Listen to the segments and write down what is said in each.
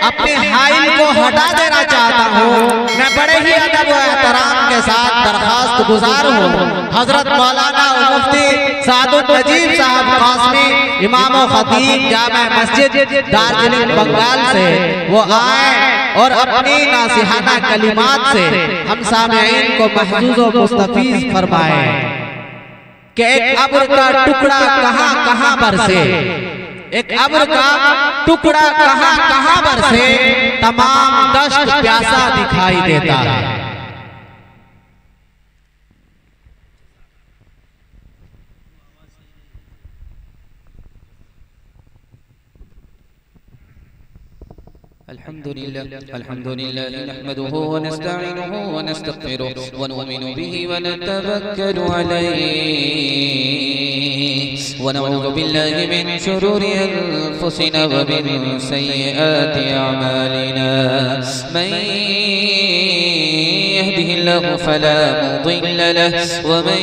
अपने हाइल को हटा देना चाहता हूँ। मैं बड़े ही अदब व एहतराम के साथ दरखास्त गुजार हूँ हजरत मौलाना मुफ्ती सादुल नजीब साहब कासमी इमाम व खतीब जामा मस्जिद दार्जिलिंग बंगाल से वो आए और अपनी नासिहाना कलिमात से हम सामईन को महजूज व मुस्तफीज फरमाए कि एक अब्र का टुकड़ा कहां कहां बरसे, एक अब्र का टुकड़ा कहां कहां बरसे, तमाम दश्त प्यासा दिखाई देता है। अल्हम्दुलिल्लाह नहमदुहु व नस्तईनुहु व नस्तगफिरुहु व नुमिनु बिही व नतवक्कलु अलैहि व नऊज़ु बिल्लाहि मिन शुरूरि अनफुसिना व मिन सय्यिआति अअमालिना मन यहदिहिल्लाहु फला मुदिल्ल लहु व मन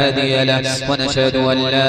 हादिय लहु व नशहदु अन ला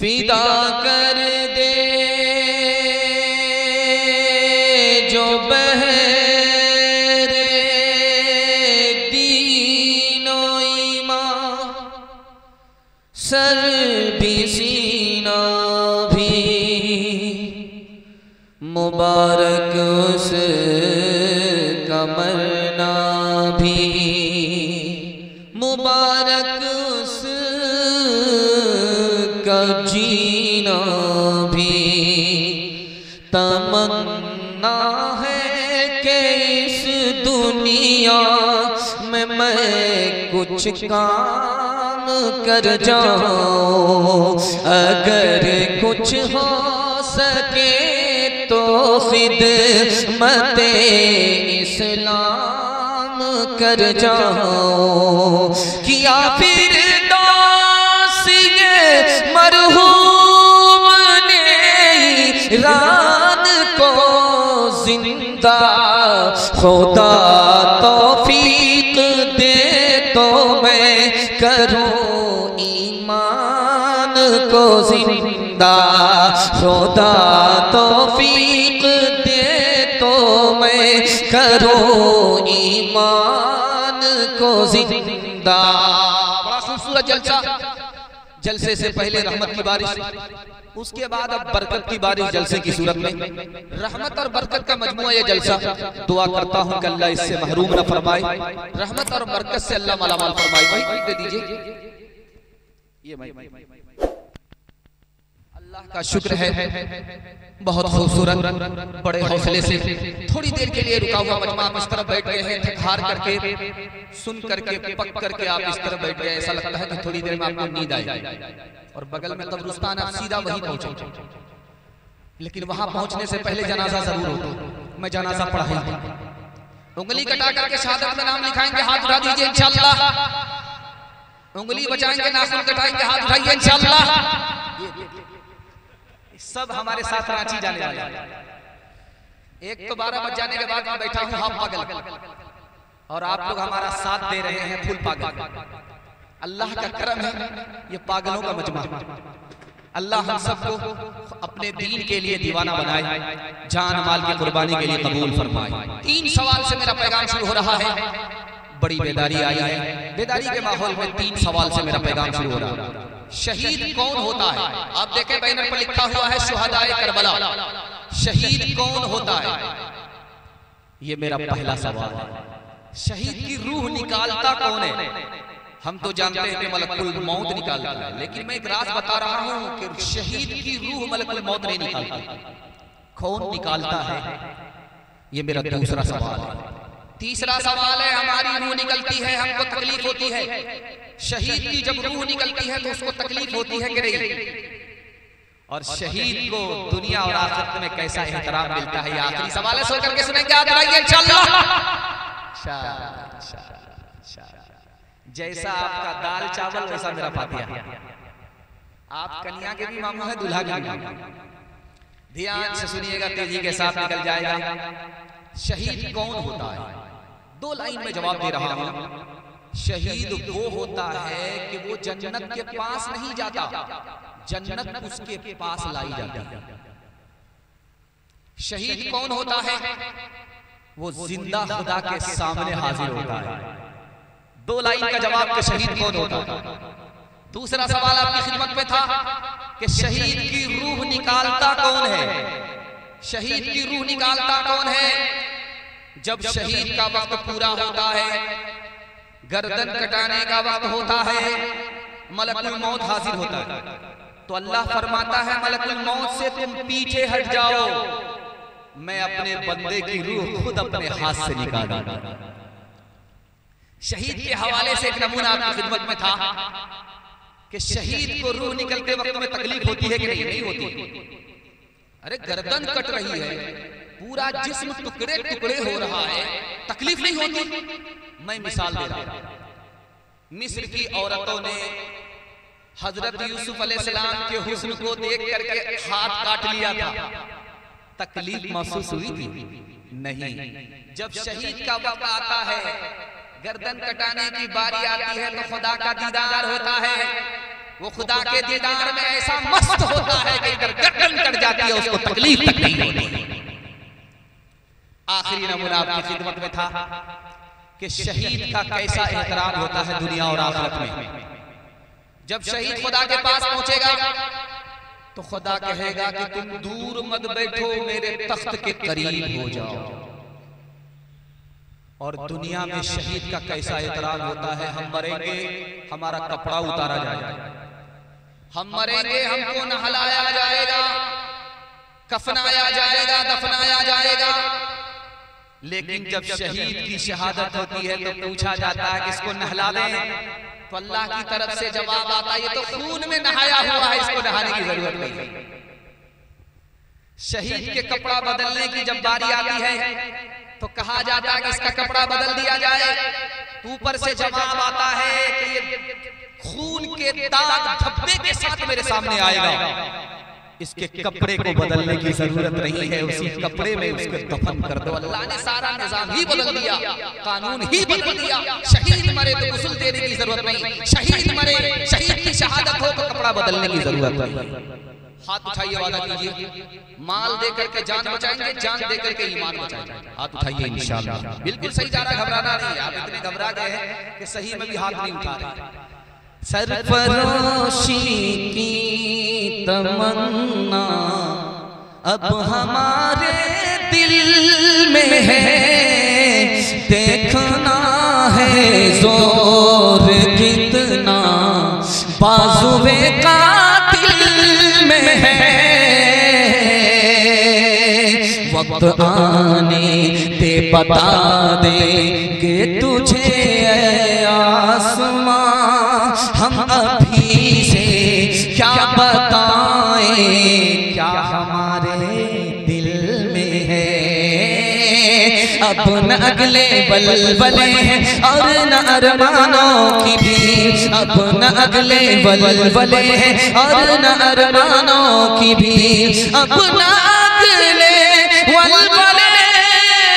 फिदा कर दे जो बहरे दीनो ईमान सर भी सीना भी मुबारक उस कमरना भी मुबारक उस का जीना भी तमन्ना है कि इस दुनिया में मैं कुछ काम कर जाऊं अगर कुछ हो सके तो खिदमत इस्लाम कर जाऊं किया फिर मरहूम ने ईरान को जिंदा खुदा तौफीक दे तो मैं करूं ईमान को जिंदा खुदा तौफीक दे तो मैं करूं ईमान को जिंदा। बड़ा खूबसूरत जलसा। जलसे से पहले रहमत की बारिश, उसके बाद अब बरकत की बारिश जलसे की सूरत में। रहमत और बरकत का मजमुआ ये जलसा। दुआ करता हूं कि अल्लाह इससे महरूम न फरमाए, रहमत और बरकत से अल्लाह मालामाल फरमाए। भाई दे दीजिए ये भाई। अल्लाह का शुक्र है बहुत खूबसूरत बड़े हौसले से थोड़ी देर के लिए रुका हुआ मजमा आप इस तरफ बैठ गए हैं, हार करके सुन करके पक करके आप इस तरफ बैठ गए। ऐसा लगता है कि थोड़ी देर में आपको नींद आएगी और बगल में कब्रिस्तान, आप सीधा वहीं पहुंचे। लेकिन वहां पहुंचने से पहले जनाजा जरूर होगा। मैं जनाजा पढ़ाई उंगली कटा करके शहादत में नाम लिखाएंगे, हाथ उठा दीजिए इंशाअल्लाह। उंगली बचाएंगे, नाखून कटाएंगे, हाथ उठाइए इंशाअल्लाह। सब हमारे साथ रांची जाने वाले हैं। एक तो 12 बज जाने के बाद मैं बैठा हूं हाफ पागल और आप लोग हमारा साथ दे रहे हैं फुल पागल। अल्लाह का करम है, ये पागलों का मजमा। अल्लाह हम सबको अपने दीन के लिए दीवाना बनाए, जान माल की कुर्बानी के लिए कबूल फरमाए। 3 सवाल से मेरा पैगाम शुरू हो रहा है। बड़ी बेदारी आई है, बेदारी के माहौल में 3 सवाल से मेरा पैगाम शुरू हो रहा है। शहीद कौन होता है? आप देखें बैनर पर लिखा हुआ है शुहदाए करबला। शहीद कौन होता है? ये मेरा पहला सवाल है। शहीद की रूह निकालता कौन है? हम तो जानते हैं कि मलकुल मौत निकालता है, लेकिन मैं एक राज बता रहा हूं कि शहीद की रूह मलकुल मौत नहीं निकालता। कौन निकालता है? ये मेरा दूसरा सवाल है। तीसरा सवाल है, हमारी रूह निकलती है, हमको तकलीफ होती है। शहीद की जब रूह निकलती है तो उसको तकलीफ होती है कि नहीं? और शहीद को दुनिया और आखिरत में कैसा एहतराम मिलता है? ये आखिरी सवाल है, सो करके सुनेंगे, याद रखिए इंशाअल्लाह। जैसा आपका दाल चावल वैसा मेरा फातिहा। आप कन्या के भी मामू है, दूल्हा के भी मामू। ध्यान से सुनिएगा, तेजी के साथ निकल जाएगा। शहीद कौन होता है? 2 लाइन में जवाब दे रहा हूं। शहीद वो होता है कि वो जन्नत के पास नहीं जाता, जन्नत उसके पास लाई जाती है। शहीद कौन होता है? वो जिंदा खुदा के सामने हाजिर होता है। 2 लाइन का जवाब कि शहीद कौन होता है। दूसरा सवाल आपकी खिदमत में था कि शहीद की रूह निकालता कौन है? शहीद की रूह निकालता कौन है? जब शहीद का वक्त पूरा होता है, गर्दन कटाने का वक्त होता है, मलकुल मौत हाजिर होता है, तो अल्लाह फरमाता है मलकुल मौत से तुम पीछे हट जाओ, मैं अपने बंदे की रूह खुद अपने हाथ से निकालूंगा। शहीद के हवाले से एक नमूना आपकी खिदमत में था कि शहीद को रूह निकलते वक्त में तकलीफ होती है कि नहीं होती? अरे गर्दन कट रही है, पूरा जिस्म टुकड़े टुकड़े हो रहा है, तकलीफ नहीं होती? मैं मिसाल दे रहा हूं। मिस्र की औरतों ने हजरत यूसुफ अलैहिस्सलाम के हुस्न को देख करके हाथ काट लिया था, तकलीफ महसूस हुई थी? नहीं। जब शहीद का वक्त आता है, गर्दन कटाने की बारी आती है, तो खुदा का दीदार होता है। वो खुदा के दीदार में ऐसा मस्त होता है कि अगर गर्दन कट जाती है उसको तकलीफ तक नहीं होती। आखिरी नमूना आपकी खिदमत में था कि शहीद का कैसा एहतराम होता है दुनिया और आखिरत में। जब शहीद खुदा के पास पहुंचेगा तो खुदा कहेगा कि तुम दूर मत बैठो, मेरे तख्त के करीब हो जाओ। और दुनिया में शहीद का कैसा एहतराम होता है? हम मरेंगे, हमारा कपड़ा उतारा जाएगा, हम मरेंगे, हमको नहलाया जाएगा, कफनाया जाएगा, दफनाया जाएगा। लेकिन जब शहीद की शहादत होती है तो पूछा जाता है कि इसको नहला दें, तो अल्लाह की तरफ से जवाब आता है ये तो खून में नहाया हुआ है, इसको नहाने की जरूरत नहीं है। शहीद के कपड़ा बदलने की जब बारी आती है तो कहा जाता है कि इसका कपड़ा बदल दिया जाए, तो ऊपर से जवाब आता है कि ये खून के दाग धब्बे के साथ मेरे सामने आएगा, इसके कपड़े को बदलने की जरूरत नहीं है, उसी कपड़े में उसको दफन कर दो। अल्लाह ने सारा निजाम ही बदल दिया, कानून ही बदल दिया। शहीद मरे तो गुस्ल देने की जरूरत नहीं, शहीद मरे, शहीद की शहादत हो तो कपड़ा बदलने की जरूरत नहीं। हाथ उठाइए, वादा कीजिए, माल देकर के जान बचाएंगे, जान देकर के ईमान बचाएंगे। हाथ उठाइए इंशाअल्लाह। बिल्कुल सही जा रहा, घबराना नहीं। आप इतने घबरा गए हैं कि सही में भी हाथ नहीं उठा रहे। सरफरोशी की तमन्ना अब हमारे दिल में है, देखना है जोर कितना बाजुए कातिल में है। वक्त आने ते बता देंगे तुझे आसमां, हम अभी से क्या बताएं क्या हमारे दिल में है। अब न अगले बलबले हैं और न अरमानों की भी, अब न अगले बलबले हैं और न अरमानों की भी, अब न अगले बलबले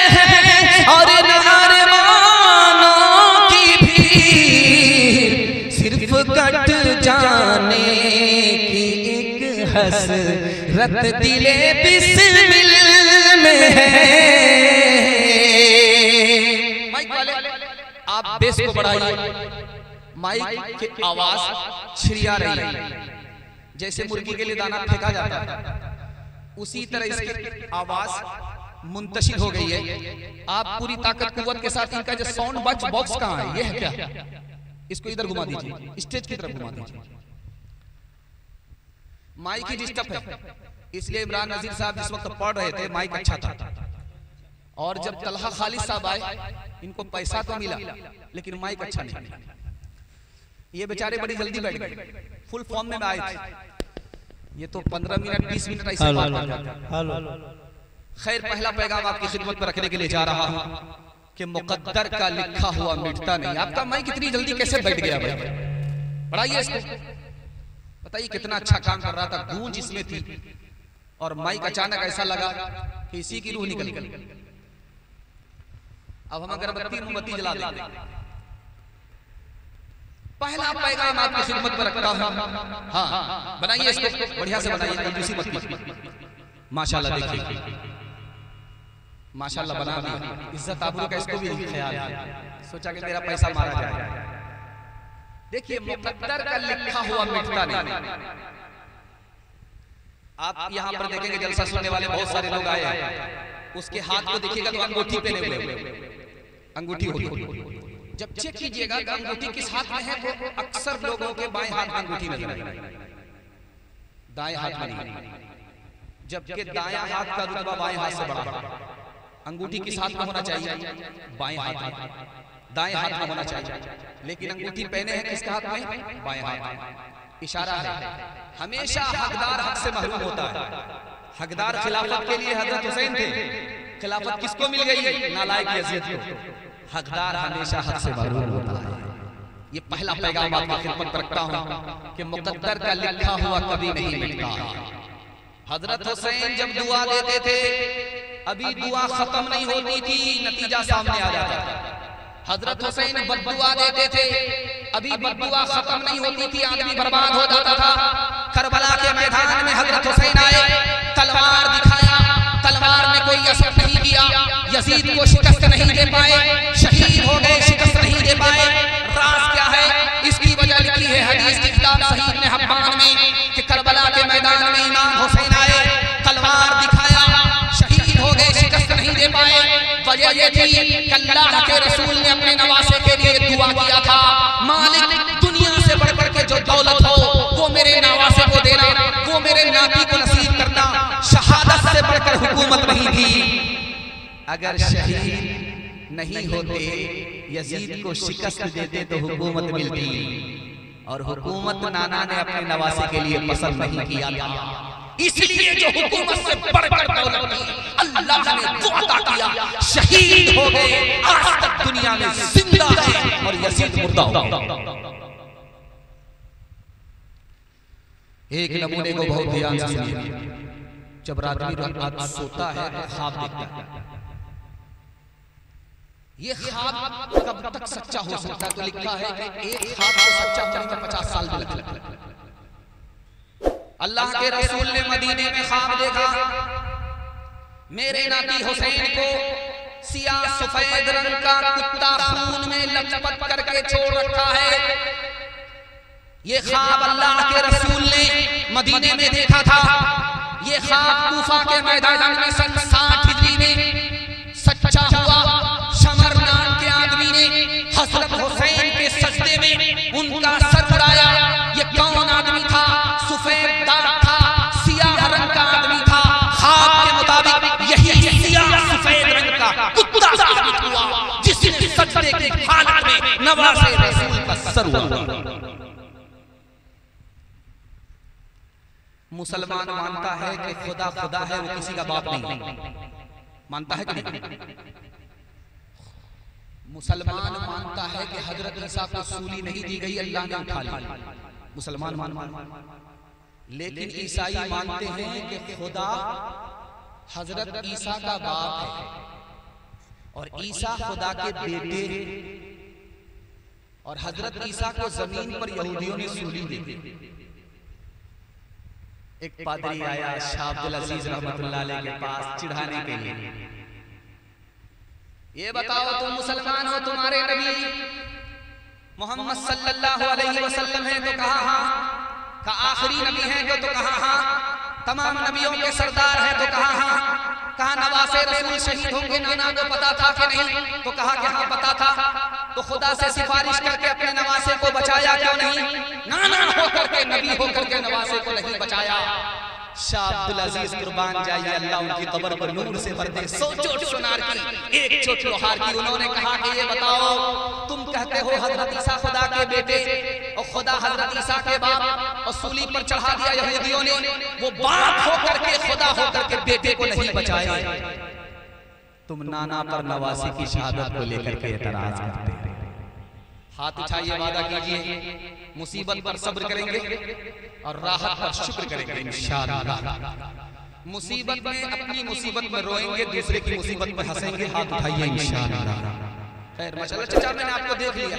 हैं और न अरमानों की भी, सिर्फ कट जाने की एक हसरत दिले बिस्मिल में है। माइक वाले आप बेस को बढ़ाइए, माइक की आवाज छिड़िया रही है। जैसे मुर्गी के लिए दाना फेंका जाता है, उसी तरह इसकी आवाज मुंतशिर हो गई है। आप पूरी ताकत कुव्वत के साथ इनका जो साउंड बॉक्स कहाँ है, ये है क्या? इसको इधर घुमा दीजिए, स्टेज की तरफ घुमा दीजिए। माइक ही डिस्टर्ब है, इसलिए इमरान नजीर साहब जिस वक्त पढ़ रहे थे माइक अच्छा था, और जब तलहा खालिद साहब आए इनको पैसा तो मिला लेकिन माइक अच्छा नहीं। ये बेचारे बड़ी जल्दी बैठ गए, फुल फॉर्म में आए थे। ये तो 15 मिनट 20 मिनट ऐसे बात कर जाते। खैर, पहला पैगाम आपकी खिदमत में रखने के लिए जा रहा हूं कि मुकद्दर का लिखा हुआ मिटता नहीं। आपका माइक इतनी जल्दी कैसे बैठ गया भाई? बढ़ाइए इसको। बताइए कितना अच्छा काम कर रहा था, गूंज इसमें थी, और माइक अचानक ऐसा लगा कि इसी की रूह निकल गई। अब हम अगरबत्ती मोमबत्ती जला देंगे। पहला पैगाम आपकी खिदमत में रखता हूं। हाँ, बनाइए इसको, बढ़िया से बनाइए, कंजूसी मत कीजिए। माशाल्लाह, देखिए माशाल्लाह बना दिया। इज्जत आबरू का इसको भी ख्याल है, सोचा कि मेरा पैसा मारा जाए। देखिए, मुकद्दर का लिखा हुआ मिटता नहीं। आप यहाँ पर देखेंगे जलसा सुनने वाले बहुत सारे लोग आए हैं, उसके हाथ को देखिएगा तो अंगूठी पहने हुए, अंगूठी होगी। जब चेक कीजिएगा कि अंगूठी किस हाथ में है तो अक्सर लोगों के बाएं हाथ में अंगूठी नजर आएगी, दाएं हाथ में नहीं। जबकि दायां हाथ का रुतबा बाएं हाथ से बड़ा है। अंगूठी किस हाथ में होना चाहिए? बाएं हाथ में, दाएं हाथ में होना चाहिए, लेकिन अंगूठी पहने हैं किसके हाथ में? बाएं हाथ में। इशारा है हमेशा हकदार हक से महरूम होता है। हकदार खिलाफत के लिए हजरत हुसैन थे, खिलाफत किसको मिल गई? नालायक यजीद को। हकदार हमेशा हक से महरूम होता है। ये पहला पैगाम आपकी खिदमत रखता हूं कि मुकद्दर का लिखा हुआ कभी नहीं मिटता। हजरत हुसैन जब दुआ देते थे, अभी दुआ खत्म नहीं होती थी, नतीजा सामने आ जाता था। हजरत हुसैन बद्दुआ देते थे, अभी बद्दुआ खत्म नहीं होती थी, आदमी बर्बाद हो जाता था। करबला के मैदान में हजरत हुसैन आए, तलवार दिखाया, तलवार ने कोई असर नहीं किया, यजीद को शिकस्त नहीं दे पाए, शहीद हो गए, शिकस्त नहीं दे पाए। राज क्या है? इसकी वजह लिखी है हदीस की किताब सहीह इब्न हिब्बान में कि करबला के मैदान में इमाम हुसैन आए, तलवार दिखाया, शहीद हो गए, शिकस्त नहीं दे पाए। वजह ये थी कि अल्लाह के रसूल ने अपने नवासे के लिए दुआ किया था, मालिक दुनिया से बढ़कर के जो दौलत हो वो मेरे नवासे को देना, वो मेरे नाती को नसीब करना। शहादत से बढ़कर हुकूमत नहीं थी। अगर शहीद नहीं होते, यजीद को शिकस्त देते तो हुकूमत मिलती, और हुकूमत नाना ने अपने नवासे के लिए पसंद नहीं किया था। इसलिए जो हुकूमत से बढ़कर दौलत थी, अल्लाह ने वो अता किया, शहीद हो गए, आज तक दुनिया में जिंदा है, और यजीद मुर्दा हो गया। एक नमूने को बहुत ध्यान से सुनिए। जब रात सोता है तो ख्वाब देखता है। ये ख्वाब कब तक सच्चा हो सकता है? तो लिखा है कि एक ख्वाब को सच्चा होने में 50 साल भी लगते हैं। अल्लाह के रसूल ने मदीने में ख्वाब देखा, मेरे नाती हुसैन को सियाह सफेद रंग का कुत्ता खून में लचपत करके छोड़ रखा है। ये ख्वाब अल्लाह के रसूल ने मदीने में देखा था। ये ख्वाब कूफा के मैदान में सन 60 हिजरी में सच्चा हुआ। शमर नाम के आदमी ने हजरत हुसैन के सजदे में उनका सर उड़ाया। ये कौन आदमी था? सफेद दाग था, सियाह रंग का आदमी था। ख्वाब के मुताबिक यही सियाह सफेद रंग का कुत्ता साबित हुआ, जिसने सजदे की हालत में नवासे रसूल का सर उड़ाया। मुसलमान मानता है कि खुदा खुदा है, वो किसी का बाप नहीं। मानता है कि नहीं? मुसलमान मानता है कि हजरत ईसा को सूली नहीं दी गई, अल्लाह ने उठा ली। मुसलमान मानता, लेकिन ईसाई मानते हैं कि खुदा हजरत ईसा का बाप है और ईसा खुदा के बेटे हैं, और हजरत ईसा को जमीन पर यहूदियों ने सूली दी। एक पादरी आया शाह अब्दुल अजीज रहमतुल्लाह अलैह के पास चिढ़ाने के लिए, ये बताओ तुम मुसलमान हो, तुम्हारे नबी मोहम्मद सल्लल्लाहु अलैहि वसल्लम है? तो कहा हाँ। का आखिरी नबी है तो कहा हाँ। तमाम नबियों के सरदार है तो कहा हाँ। कहा नवासे रसूल शहीद होंगे, नाना को पता था कि नहीं? तो कहा कि हाँ पता था। तो खुदा से सिफारिश करके अपने नवासे को बचाया क्यों नहीं? नाना होकर के, नबी होकर के नवासे को नहीं बचाया। शाह अब्दुल अजीज कुर्बान जाइए, अल्लाह उनकी कब्र पर नूर से भर दे। 100 चोट सुनार की, एक चोट लोहार की। उन्होंने कहा कि ये बताओ, तुम कहते हो हजरत ईसा खुदा के बेटे और खुदा हजरत ईसा के बाप, और सूली पर चढ़ा दिया यहूदियों ने। वो बाप होकर के, खुदा होकर के बेटे को नहीं बचाए। तुम नाना पर नवासी की शहादत को लेकर के एतराज करते हैं। हाथ उठाइए, वादा कीजिए मुसीबत पर सब्र करेंगे और राहत पर शुक्र करेंगे इंशाअल्लाह। मुसीबत में, अपनी मुसीबत में रोएंगे, दूसरे की मुसीबत में हंसेंगे। हाथ उठाइए इंशाअल्लाह। खैर माशाअल्लाह चाचा, मैंने आपको देख लिया,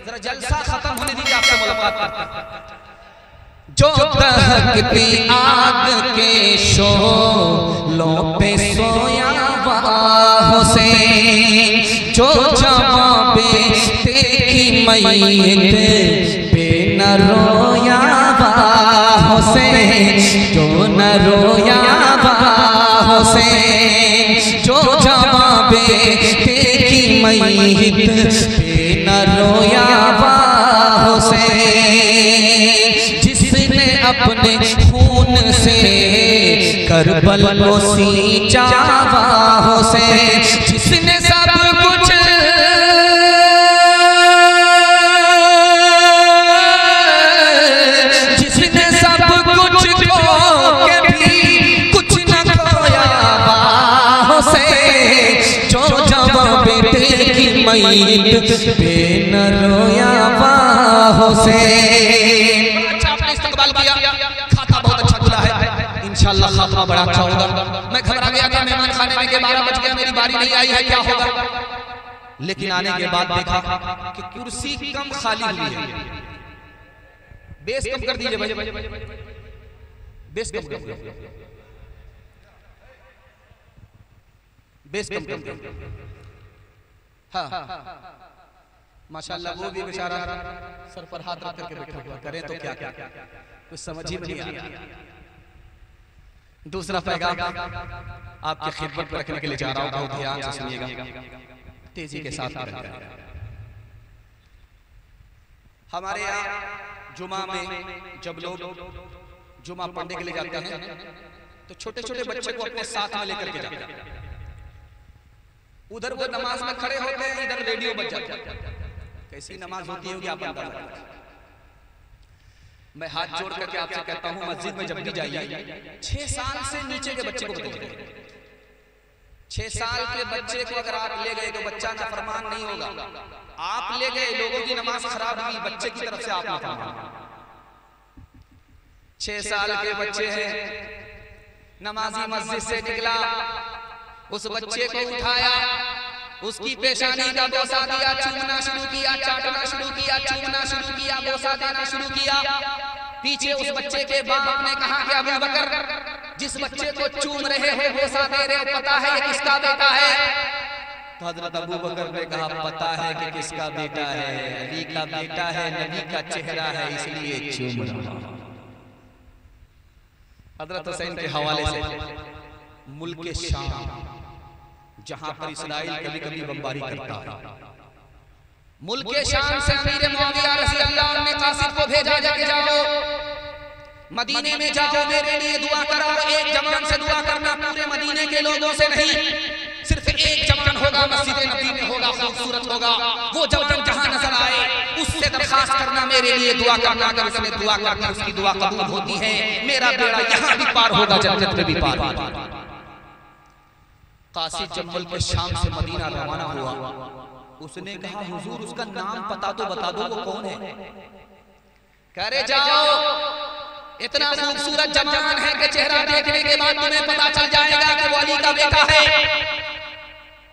जरा जलसा खत्म होने दीजिए, आपसे मुलाकात करते हैं। जो दहकती आग के शोलों पे सोया हुसैन, जो जवां बेटे की मैयत पे न रोया हुसैन, जो न रोया हुसैन, जो जवां बेटे की मैयत पे न रोया हुसैन, जिसने अपने खून से करबल को सींचा हुसैन, जिसने सब कुछ को भी कुछ न खोया हुसैन, जो जवां बेटे की मैयत पे न रोया हुसैन। इंशाअल्लाह खात्मा बड़ा अच्छा होगा। मैं घबरा गया था, मेहमान खाने में के 12 बज गया, मेरी बारी नहीं आई है, क्या होगा? लेकिन आने के बाद देखा कि कुर्सी कम खाली हुई है। बेस कम कर दीजिए भाई, बेस कम कर दीजिए, बेस कम कर दीजिए। हाँ माशाअल्लाह, वो भी बेचारा सर पर हाथ रख करके बैठा हुआ, करें तो क्या क्या, कुछ समझ ही नहीं आ रहा। दूसरा पैगाम आपके खिदमत पर रखने के लिए जा रहा हूं, बहुत ध्यान से सुनिएगा, तेजी के साथ। हमारे यहाँ जुमा में जब लोग जुमा पढ़ने के लिए जाते हैं तो छोटे छोटे बच्चे को अपने साथ में लेकर के जाते हैं। उधर वो नमाज में खड़े होते हैं, इधर रेडियो बज जाता है। कैसी नमाज होती होगी आप अंदाजा करें। मैं हाथ जोड़ करके आपसे कहता हूं, मस्जिद में जब भी जाइए 6 साल से नीचे के बच्चे को बताइए। 6 साल के बच्चे को अगर आप ले गए तो बच्चा नाफरमान नहीं होगा। आप ले गए, लोगों की नमाज खराब हुई, बच्चे की तरफ से आप नाफरमान। 6 साल के बच्चे हैं, नमाजी मस्जिद से निकला, उस बच्चे को उठाया, उसकी पेशानी का बोसा दिया, चूमना शुरू किया, चाटना शुरू किया, चूमना शुरू किया, बोसा देना शुरू किया। पीछे उस बच्चे के बाप ने कहा कि अबू बकर, जिस बच्चे को चूम रहे हो, बोसा दे रहे हो, पता है ये किसका बेटा है? तो हजरत अबू बकर ने कहा पता है कि किसका बेटा है, अली का बेटा है, नबी का चेहरा है, इसलिए चूम रहा हूं। हजरत हुसैन के हवाले से मुल्क शाम, जहां पर इस्राइल कभी कभी बमबारी करता है, मुल्क शाम से अमीर मुआविया रज़ी अल्लाह अन्हु ने कासिद को भेजा कि जाओ मदीने में जाओ, मेरे लिए दुआ कराओ। एक जवान से दुआ करना, पूरे मदीने के लोगों से नहीं। सिर्फ एक जवान होगा, मस्जिद नबी में होगा, खूबसूरत होगा, वो जवान जहां नजर आए उससे दरखास्त करना, मेरे लिए दुआ करना। अगर उसने दुआ करना, उसकी दुआ कबूल होती है, मेरा बेड़ा यहां भी पार होगा, जन्नत में भी पार होगा। कासिद जब मुल्क शाम से मदीना रवाना हुआ, उसने कहा हुजूर उसका नाम पता तो बता दो, वो कौन है? कह रहे जाओ, इतना खूबसूरत जवान है कि चेहरा देखने के बाद तुम्हें पता चल जाएगा कि वो अली का बेटा है।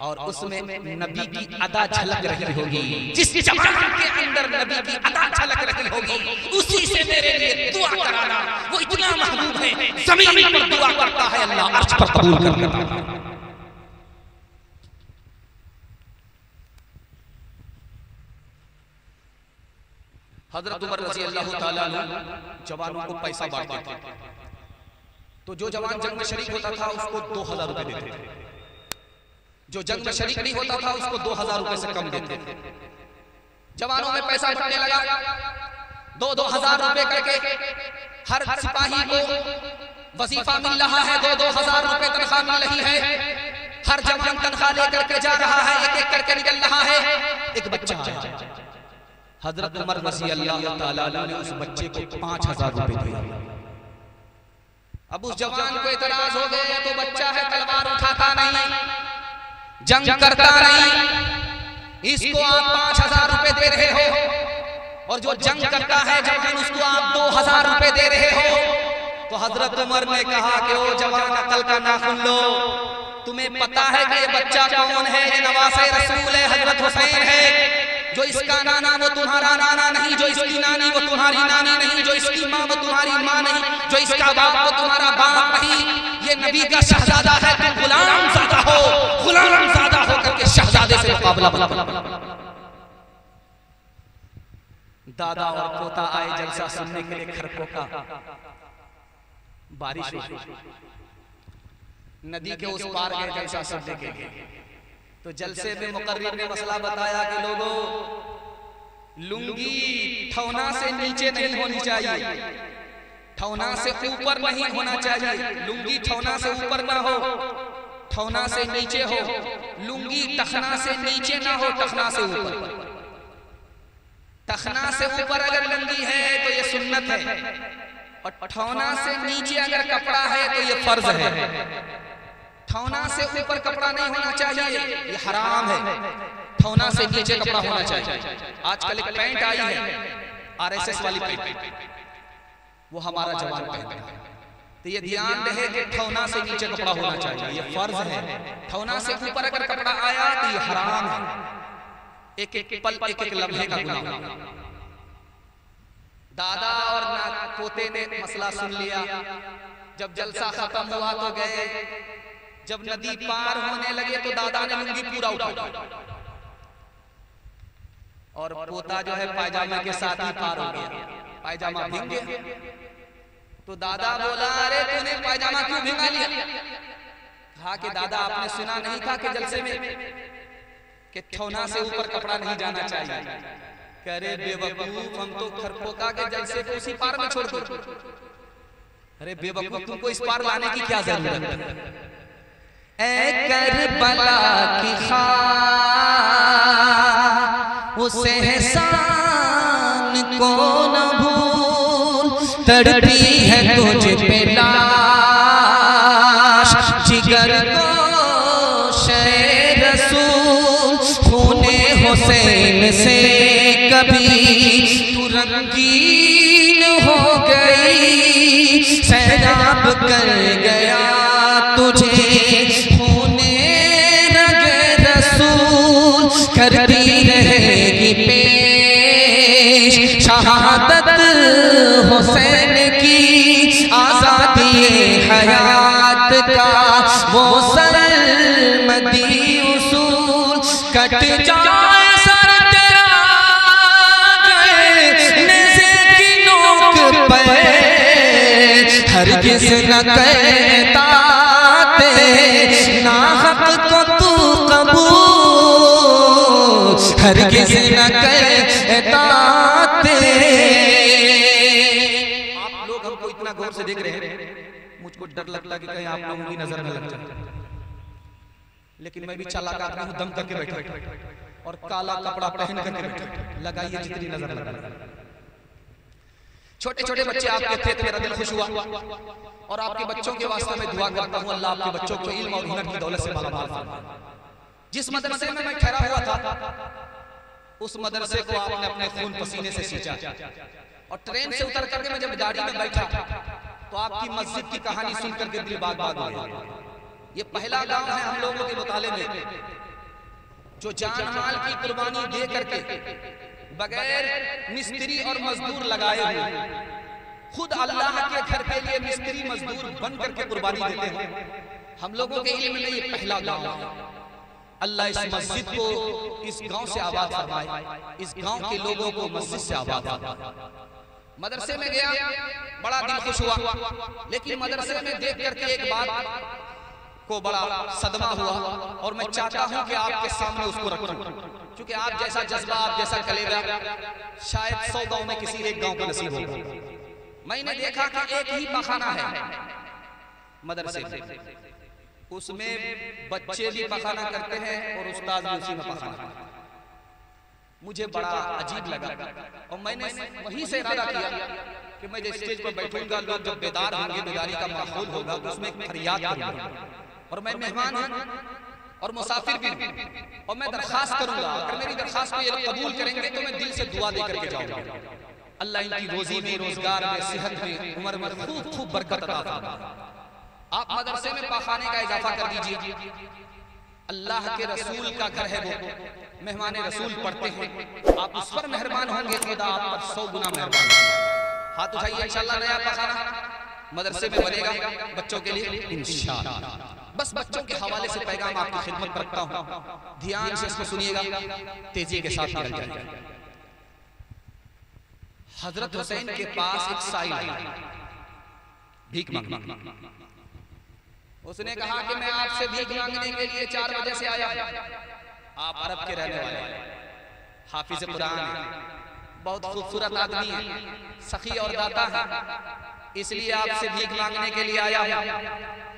और उसमें नबी की अदा झलक रही होगी। जिस जवान के अंदर नबी की अदा झलक रही होगी उसी से मेरे लिए दुआ कराना। वो इतना महबूब है, ज़मीन पर दुआ करता है, अल्लाह अर्श पर कबूल कर लेता है। हजरत उमर रज़ी अल्लाह ताला अन्हु जवानों को पैसा बांटते थे, तो जो जवान जंग में शरीक होता था उसको 2000 रुपए देते थे, जो जंग में शरीक नहीं होता था उसको 2000 रुपए से कम देते थे। जवानों में पैसा बढ़ने लगा, 2-2000 रुपए करके हर सिपाही को वजीफा मिल रहा है, 2-2000 रुपए तनख्वाह मिल रही है। हर जवान तनख्वाह लेकर के जा रहा है, एक एक करके निकल रहा है। एक बच्चा आया, हजरत उमर रज़ी अल्लाह ताला अन्हु ने उस बच्चे को 5000 रुपए दिए। अब उस जवान को इतराज हो गया, तो बच्चा है, तलवार उठाता नहीं, जंग करता नहीं, इसको आप 5000 रुपए दे रहे हो, और जो जंग करता है जवान उसको आप 2000 रुपए दे रहे हो। तो हजरत उमर ने कहा कि ओ जवान, अकल का नाखून लो, तुम्हें पता है कि ये बच्चा कौन है? ये नवासे रसूल है, हजरत हुसैन है। जो इसका नाना वो तुम्हारा नाना नहीं, जो इसकी नानी वो तुम्हारी नानी नहीं, जो इसकी माँ वो तुम्हारी माँ नहीं, जो इसका बाप वो तुम्हारा बाप नहीं। ये नबी का शहजादा है, तुम गुलामज़ादा हो, गुलामज़ादा होकर के शहजादे से मुकाबला मत करो। दादा और पोता आए जलसा सुनने के लिए खरखो का। बारिश हुई, नदी के उस पार गए जलसा सुनने के लिए। तो जलसे में मुकर्रिर ने मसला बताया कि लोगों, लुंगी ठौना से नीचे नहीं होनी चाहिए, ठौना से ऊपर नहीं होना चाहिए। लुंगी ठौना से ऊपर ना हो, ठौना से नीचे हो। लुंगी टखना से नीचे ना हो, टखना से ऊपर। टखना से ऊपर अगर लुंगी है तो ये सुन्नत है, और ठौना से नीचे अगर कपड़ा है तो ये फर्ज है। ठौना से ऊपर कपड़ा नहीं होना चाहिए, ये हराम है। ठौना से नीचे कपड़ा होना चाहिए। आजकल एक पैंट आई है, आरएसएस वाली पैंट, वो हमारा जवान पहनता है। तो ये ध्यान रहे कि ठौना से नीचे कपड़ा होना चाहिए, ये फर्ज है। ठौना से ऊपर अगर कपड़ा आया तो ये हराम है। एक एक पल, एक एक लम्हे का गुनाह। दादा और पोते ने मसला सुन लिया। जब जलसा खत्म हुआ तो गए, जब नदी पार होने लगे तो दादा ने लुंगी पूरा उठाया, और पोता जो है पायजामा के साथ ही पार हो गया, पायजामा भीग गया। तो दादा बोला, अरे तूने पायजामा क्यों भिंगा लिया? कहा कि दादा, आपने सुना नहीं था कि जलसे में कि ठौना से ऊपर कपड़ा नहीं जाना चाहिए? अरे बेवकूफ, हम तो खरपोका के जलसे को उसी पार में छोड़ दो। अरे बेवकूफ, तुमको इस पार लाने की क्या जरूरत है? ऐ करबला की खां उस एहसान को न भूल, तड़पी है तुझ पे लाश जिगर को शे रसूल। खूने हुसैन से कभी तू रंगीन हो गई, सैराब कर गया तुझे करती रहेगी पेश शहादत हुसैन की, आजादी हयात का वो सरमदी उसूल। कट जाए सर तेरा नेज़े की नोक पे, हरगिज़ न कहता नाहक को तू कबूल, हरगिज़ न कहता। आप लोग हमको इतना गौर से देख रहे हैं, मुझको डर लगता कि कहीं आप लोगों की नजर न लग जाए। लेकिन मैं भी चालाक आदमी हूं, दम करके बैठा और काला कपड़ा पहन करके बैठा। लगाइए जितनी नजर लगा। छोटे छोटे बच्चे आपके थे तो मेरा दिल खुश हुआ, और आपके बच्चों के वास्ते मैं दुआ करता हूं, अल्लाह आपके बच्चों को इल्म और हुनर की दौलत से मालामाल फरमाए। जिस मदरसे में मैं ठहरा हुआ था, उस मदरसे को आपने अपने खून पसीने से सींचा, और ट्रेन से उतर करके मैं जब गाड़ी में बैठा तो आपकी मस्जिद की कहानी सुन करके दिल बाग बाग हो गया। ये पहला गांव है हम लोगों के मुताले में जो जान माल की कुर्बानी दे करके बगैर मिस्त्री और मजदूर लगाए हुए खुद अल्लाह के घर के लिए मिस्त्री मजदूर बन करके कुर्बानी देते हैं। हम लोगों के इल्म में ये पहला गांव है। अल्लाह इस मस्जिद को इस गांव से आबाद फरमाए, इस गांव के लोगों को मस्जिद से आबाद फरमाए। मदरसे में गया, बड़ा दिल खुश हुआ, लेकिन मदरसे में देख करके एक बात को बड़ा सदमा हुआ और मैं चाहता हूं कि आपके सामने उसको रखूं, क्योंकि आप जैसा जज्बा, आप जैसा कलेजा शायद 100 गांव में किसी एक गांव को नसीब होगा। मैंने देखा कि एक ही पखाना है मदरसे में, उसमें बच्चे भी पखाना करते हैं और उस्ताद भी उसी में पखाना करते हैं। मुझे बड़ा अजीब लगा और मैंने वहीं से इरादा किया कि मैं जब स्टेज पर बैठूंगा, लोग जब बेदार होंगे, बेदारी का माहौल होगा, तो उसमें एक फरियाद करूंगा। और मैं मेहमान हूं और मुसाफिर भी हूं, और मैं दरखास्त करूंगा। अगर मेरी दरखास्त को ये लोग कबूल करेंगे तो मैं दिल से दुआ दे करके जाऊंगा, अल्लाह इनकी रोजी में, रोजगार में, सेहत में, उम्र में खूब खूब बरकत अता फरमाए। आप मदरसे में पाखाने का इजाफा कर दीजिए। अल्लाह के रसूल का घर है वो, मेहमान रसूल पढ़ते हैं, आप उस पर मेहरबान होंगे, खुदा आप पर 100 गुना मेहरबान होंगे। हाथ उठाइए, इंशाअल्लाह नया पाखाना मदरसे में बनेगा बच्चों के लिए इंशाअल्लाह। बस बच्चों के हवाले से पैगाम आपकी खिदमत पर रखता हूं, ध्यान से इसको सुनिएगा, तेजी के साथ निकल जाएगा। हजरत हुसैन के पास एक साइल आया, भीख मांगने। उसने कहा कि मैं आपसे भीख मांगने के लिए 4 बजे से आया। आप अरब के रहने वाले हैं, हाफिज कुरान हैं, बहुत खूबसूरत आदमी है, सखी और दाता है, इसलिए आपसे भीख मांगने के लिए आया हूं।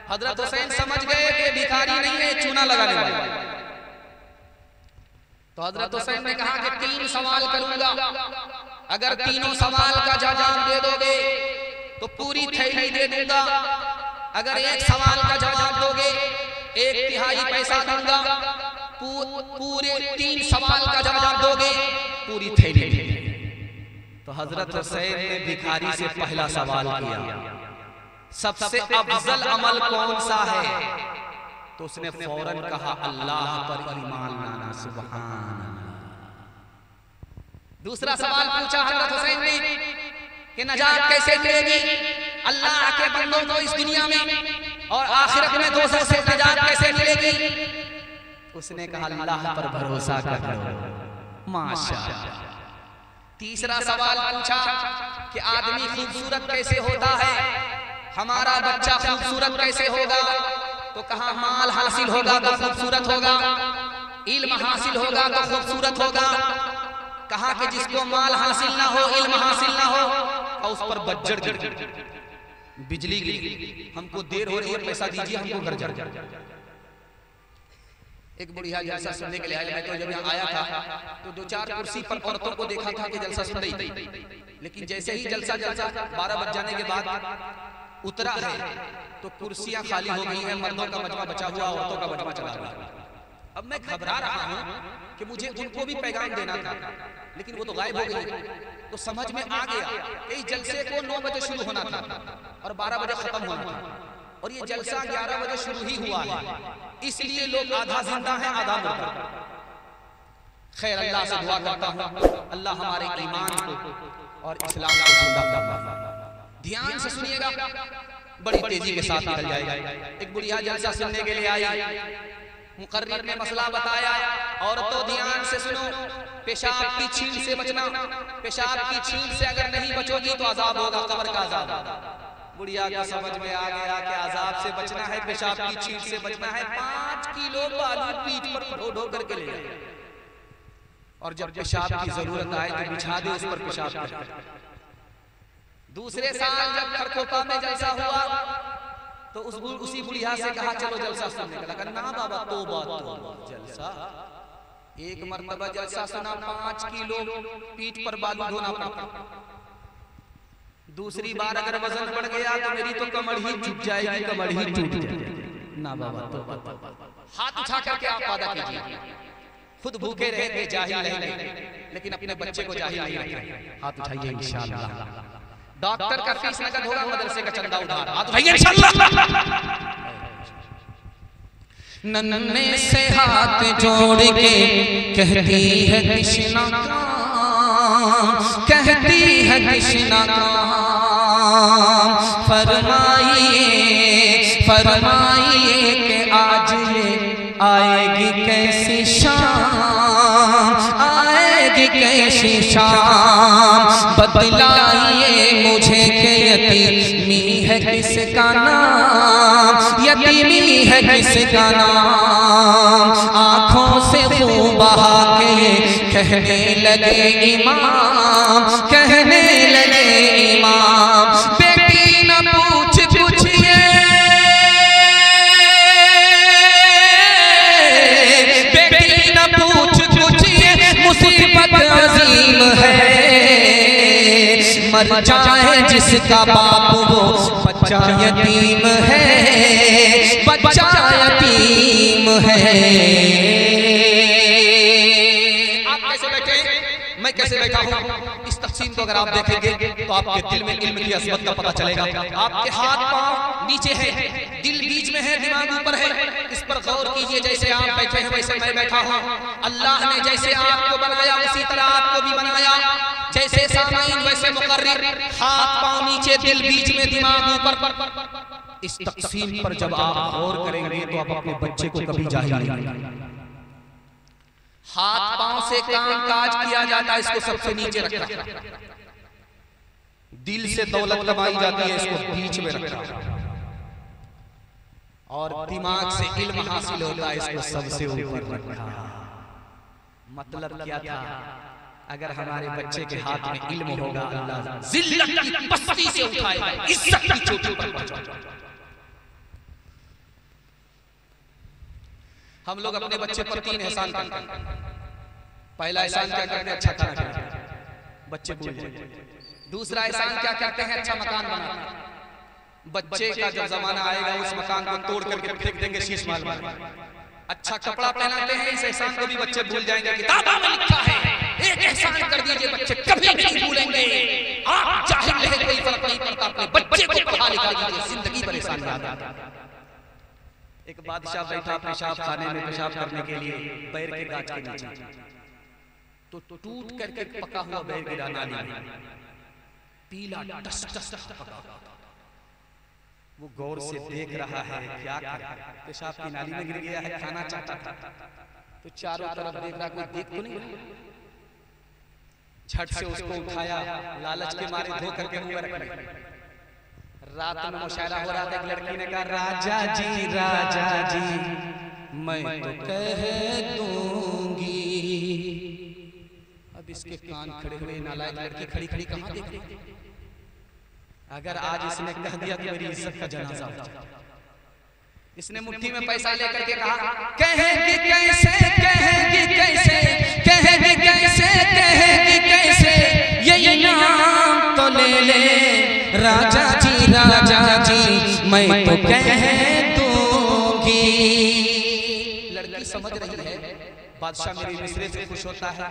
हजरत हुसैन समझ गए कि भिखारी नहीं है, चूना लगाने वाला। तो हजरत हुसैन ने कहा कि 3 सवाल करूंगा, अगर तीनों सवाल का जवाब दे दोगे तो पूरी थैली दे दूंगा, अगर एक सवाल का जवाब दोगे 1/3 पैसा दूंगा, पूरे 3 सवाल का जवाब दोगे पूरी थैली दूंगा। तो हजरत हुसैन ने भिखारी से पहला सवाल किया, सबसे अफजल अमल कौन सा है? तो उसने फौरन कहा, अल्लाह पर ईमान लाना। सुभान अल्लाह। दूसरा सवाल पूछा हजरत हुसैन ने कि नजात कैसे मिलेगी अल्लाह के बंदों को इस दुनिया में, और आखिरत में दोज़ख से नजात कैसे मिलेगी? उसने कहा, अल्लाह पर भरोसा कर लो। माशाअल्लाह। तीसरा सवाल पूछा कि आदमी खूबसूरत कैसे होता है, हमारा बच्चा खूबसूरत कैसे होगा? तो कहा, माल हासिल होगा तो खूबसूरत होगा, इल्म हासिल होगा तो खूबसूरत होगा। कहा कि जिसको माल हासिल ना हो, इल्म हासिल ना हो, और उस पर बज्जर गिर, बिजली गिरी, हमको देर हो रही है, पैसा दीजिए, हमको घर जा। एक बुढ़िया जलसा सुनने के लिए आई। मैं तो जब यहाँ आया था तो 2-4 कुर्सी पर औरतों को देखा था कि जलसा सुन रही थी, लेकिन जैसे ही जलसा 12 बज जाने के बाद उतरा है तो कुर्सियां खाली हो गई हैं, मर्दों का मजमा बचा हुआ, औरतों का मजमा चला गया। अब मैं घबरा रहा हूँ कि मुझे उनको भी पैगाम देना था, लेकिन वो तो गायब हो गई। तो समझ में आ गया कि इस जलसे को 9 बजे शुरू होना था और 12 बजे खत्म होना था, और ये जलसा 11 बजे शुरू ही हुआ है, इसलिए लोग आधा जिंदा है, आधा मुर्दा। खैर, अल्लाह से दुआ करता हूँ, अल्लाह हमारे ईमान को और इस्लाम को जिंदा फरमाए। ध्यान से सुनिएगा, बड़ी तेजी के साथ निकल जाएगा। एक बुढ़िया जलसा सुनने के लिए आई, मुकर्रिर ने मसला बताया, औरतों ध्यान से सुनो, पेशाब की छींट से बचना, पेशाब की छींट से अगर नहीं बचोगी तो अजाब होगा, कब्र का अजाब। बुढ़िया को समझ में आ गया कि अजाब से बचना है, पेशाब की छींट से बचना है। 5 किलो बालू पीठ पर ढो ढो करके ले जाए, और जब पेशाब की जरूरत आए तो बिछा दे उस पर पेशाब कर। दूसरे साल जब खरखोपा में जलसा हुआ तो उसी बुढ़िया से कहा, चलो जलसा सुनने का। लगा, ना बाबा, तौबा तौबा, जलसा एक मर्तबा जलसा सुना, 5 किलो पीठ पर बालू ढोना पड़ा। दूसरी बार अगर वजन बढ़ गया तो मेरी तो कमर ही झुक जाएगी, कमर ही टूट जाएगी। ना बाबा, तौबा। हाथ उठा करके आप वादा कीजिए, खुद भूखे रहेंगे, जाहिल रहेंगे, लेकिन अपने बच्चे को जाहिल नहीं रखेंगे। हाथ उठाइए इंशाअल्लाह। डॉक्टर का फीस नकद होगा, मदरसे का चंदा उधार। हाथ उठाइए इंशाअल्लाह। नन्हे से हाथ जोड़ के कहती है कृष्णा कहती है कृष्णा फरमाइए फरमाइए कि आज ये आएगी कैसी शाम आएगी कैसी शाम बतलाइए मुझे कि यतीमी है किसका नाम यतीमी है किसका नाम आंखों से खून बहा के कहने लगे इमाम कहने लगे इमाम बेटी न पूछ पूछिए बेटी न पूछ पूछिए मुसीबत अजीम है मर जाए जिसका बाप वो बच्चा यतीम है बच्चा यतीम है। आप कैसे बैठे मैं कैसे बैठा हूँ इस तकसीम को अगर आप देखेंगे तो आपके दिल में इल्म की अज़मत का पता चलेगा। आपके हाथ पांव नीचे है दिल बीच में है दिमाग ऊपर है इस पर गौर कीजिए। जैसे आप बैठे हैं वैसे मैं बैठा हूँ। अल्लाह ने जैसे आपको बनाया उसी तरह आपको भी बनाया जैसे सामाइन वैसे मुकर्रिर हाथ पांव नीचे दिल बीच में दिमाग ऊपर। इस तकसीम पर जब आप गौर करेंगे तो आप अपने बच्चे को कभी जाहिल नहीं करेंगे। हाथ पांव से काम काज किया जाता है इसको सबसे नीचे रखा दिल से दौलत कमाई जाती है इसको बीच में रखा और दिमाग से इल्म हासिल होता है इसको सबसे ऊपर रखा। मतलब क्या था अगर हमारे बच्चे के हाथ में इल्म होगा अल्लाह जिल्लत की पस्ती से उठाएगा इज्जत की चोटी पर पहुंचाएगा। हम लोग अपने बच्चे पर 3 एहसान करते हैं। पहला एहसान क्या करते हैं अच्छा खाना खिलाते हैं बच्चे भूल जाते हैं। दूसरा एहसान क्या करते हैं अच्छा मकान बनाते हैं। बच्चे का जब जमाना आएगा उस मकान को तोड़ करके फेंक देंगे शीश मार मार। अच्छा कपड़ा पहनाते हैं इस एहसान को भी बच्चे भूल जाएंगे। किताबों में लिखा है एक एहसान कर दीजिए बच्चे कभी नहीं भूलेंगे। आप जाहिल रहे कोई फर्क नहीं पड़ता अपने बच्चे को पढ़ा लिखा दीजिए जिंदगी भर एहसान याद आता है। एक बादशाह बैठा पेशाब खाने में पेशाब करने के लिए पैर के गाछ के नीचे तो टूट करके पका हुआ बैर गिरा नाली में पीला टस टस पका। वो गौर से देख रहा है क्या करे पेशाब की नाली में गिर गया है खाना चाहता था तो चारों तरफ देख रहा कोई देख तो नहीं रहा। झट से उसको उठाया लालच के मारे धो करके मुंह में रख दिया। रात में मुशायरा हो रहा था एक लड़की ने कहा राजा जी मैं तो कह दूंगी। अब इसके कान खड़े हुए नालायक लड़की खड़ी खड़ी कहां देख रही। अगर आज इसने कह दिया तो मेरी इज्जत का जनाजा हो जाए। इसने मुट्ठी में पैसा लेकर के कहा कहेगी कैसे कहेगी कैसे कहेगी कैसे कहेगी कैसे ये नाम तो ले ले राजा जी मैं तो कह दूंगी। लड़की समझ रही है बादशाह मेरे मिसरे से खुश होता है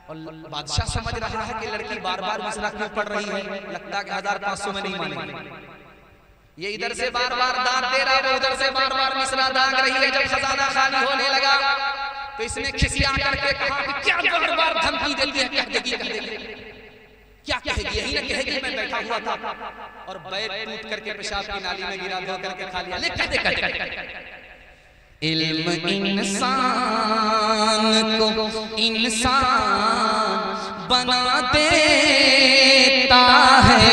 और बादशाह समझ रहा है कि लड़की बार बार मिसरा क्यों पढ़ रही है। लगता है 1500 में नहीं मानेंगे। ये इधर से बार बार दांत दे रहा है उधर से बार बार मिसरा दाग रही है। जब खजाना खाली होने लगा तो इसने खिसिया करके कहा कि क्या बार बार धमकी देती है कह देगी क्या कहेगी यही ना कहेगी मैं बैठा हुआ था और बैर टूट करके पेशाब की नाली में गिरा धो करके खा लिया। ले कह दे इल्म इंसान को इंसान बना देता है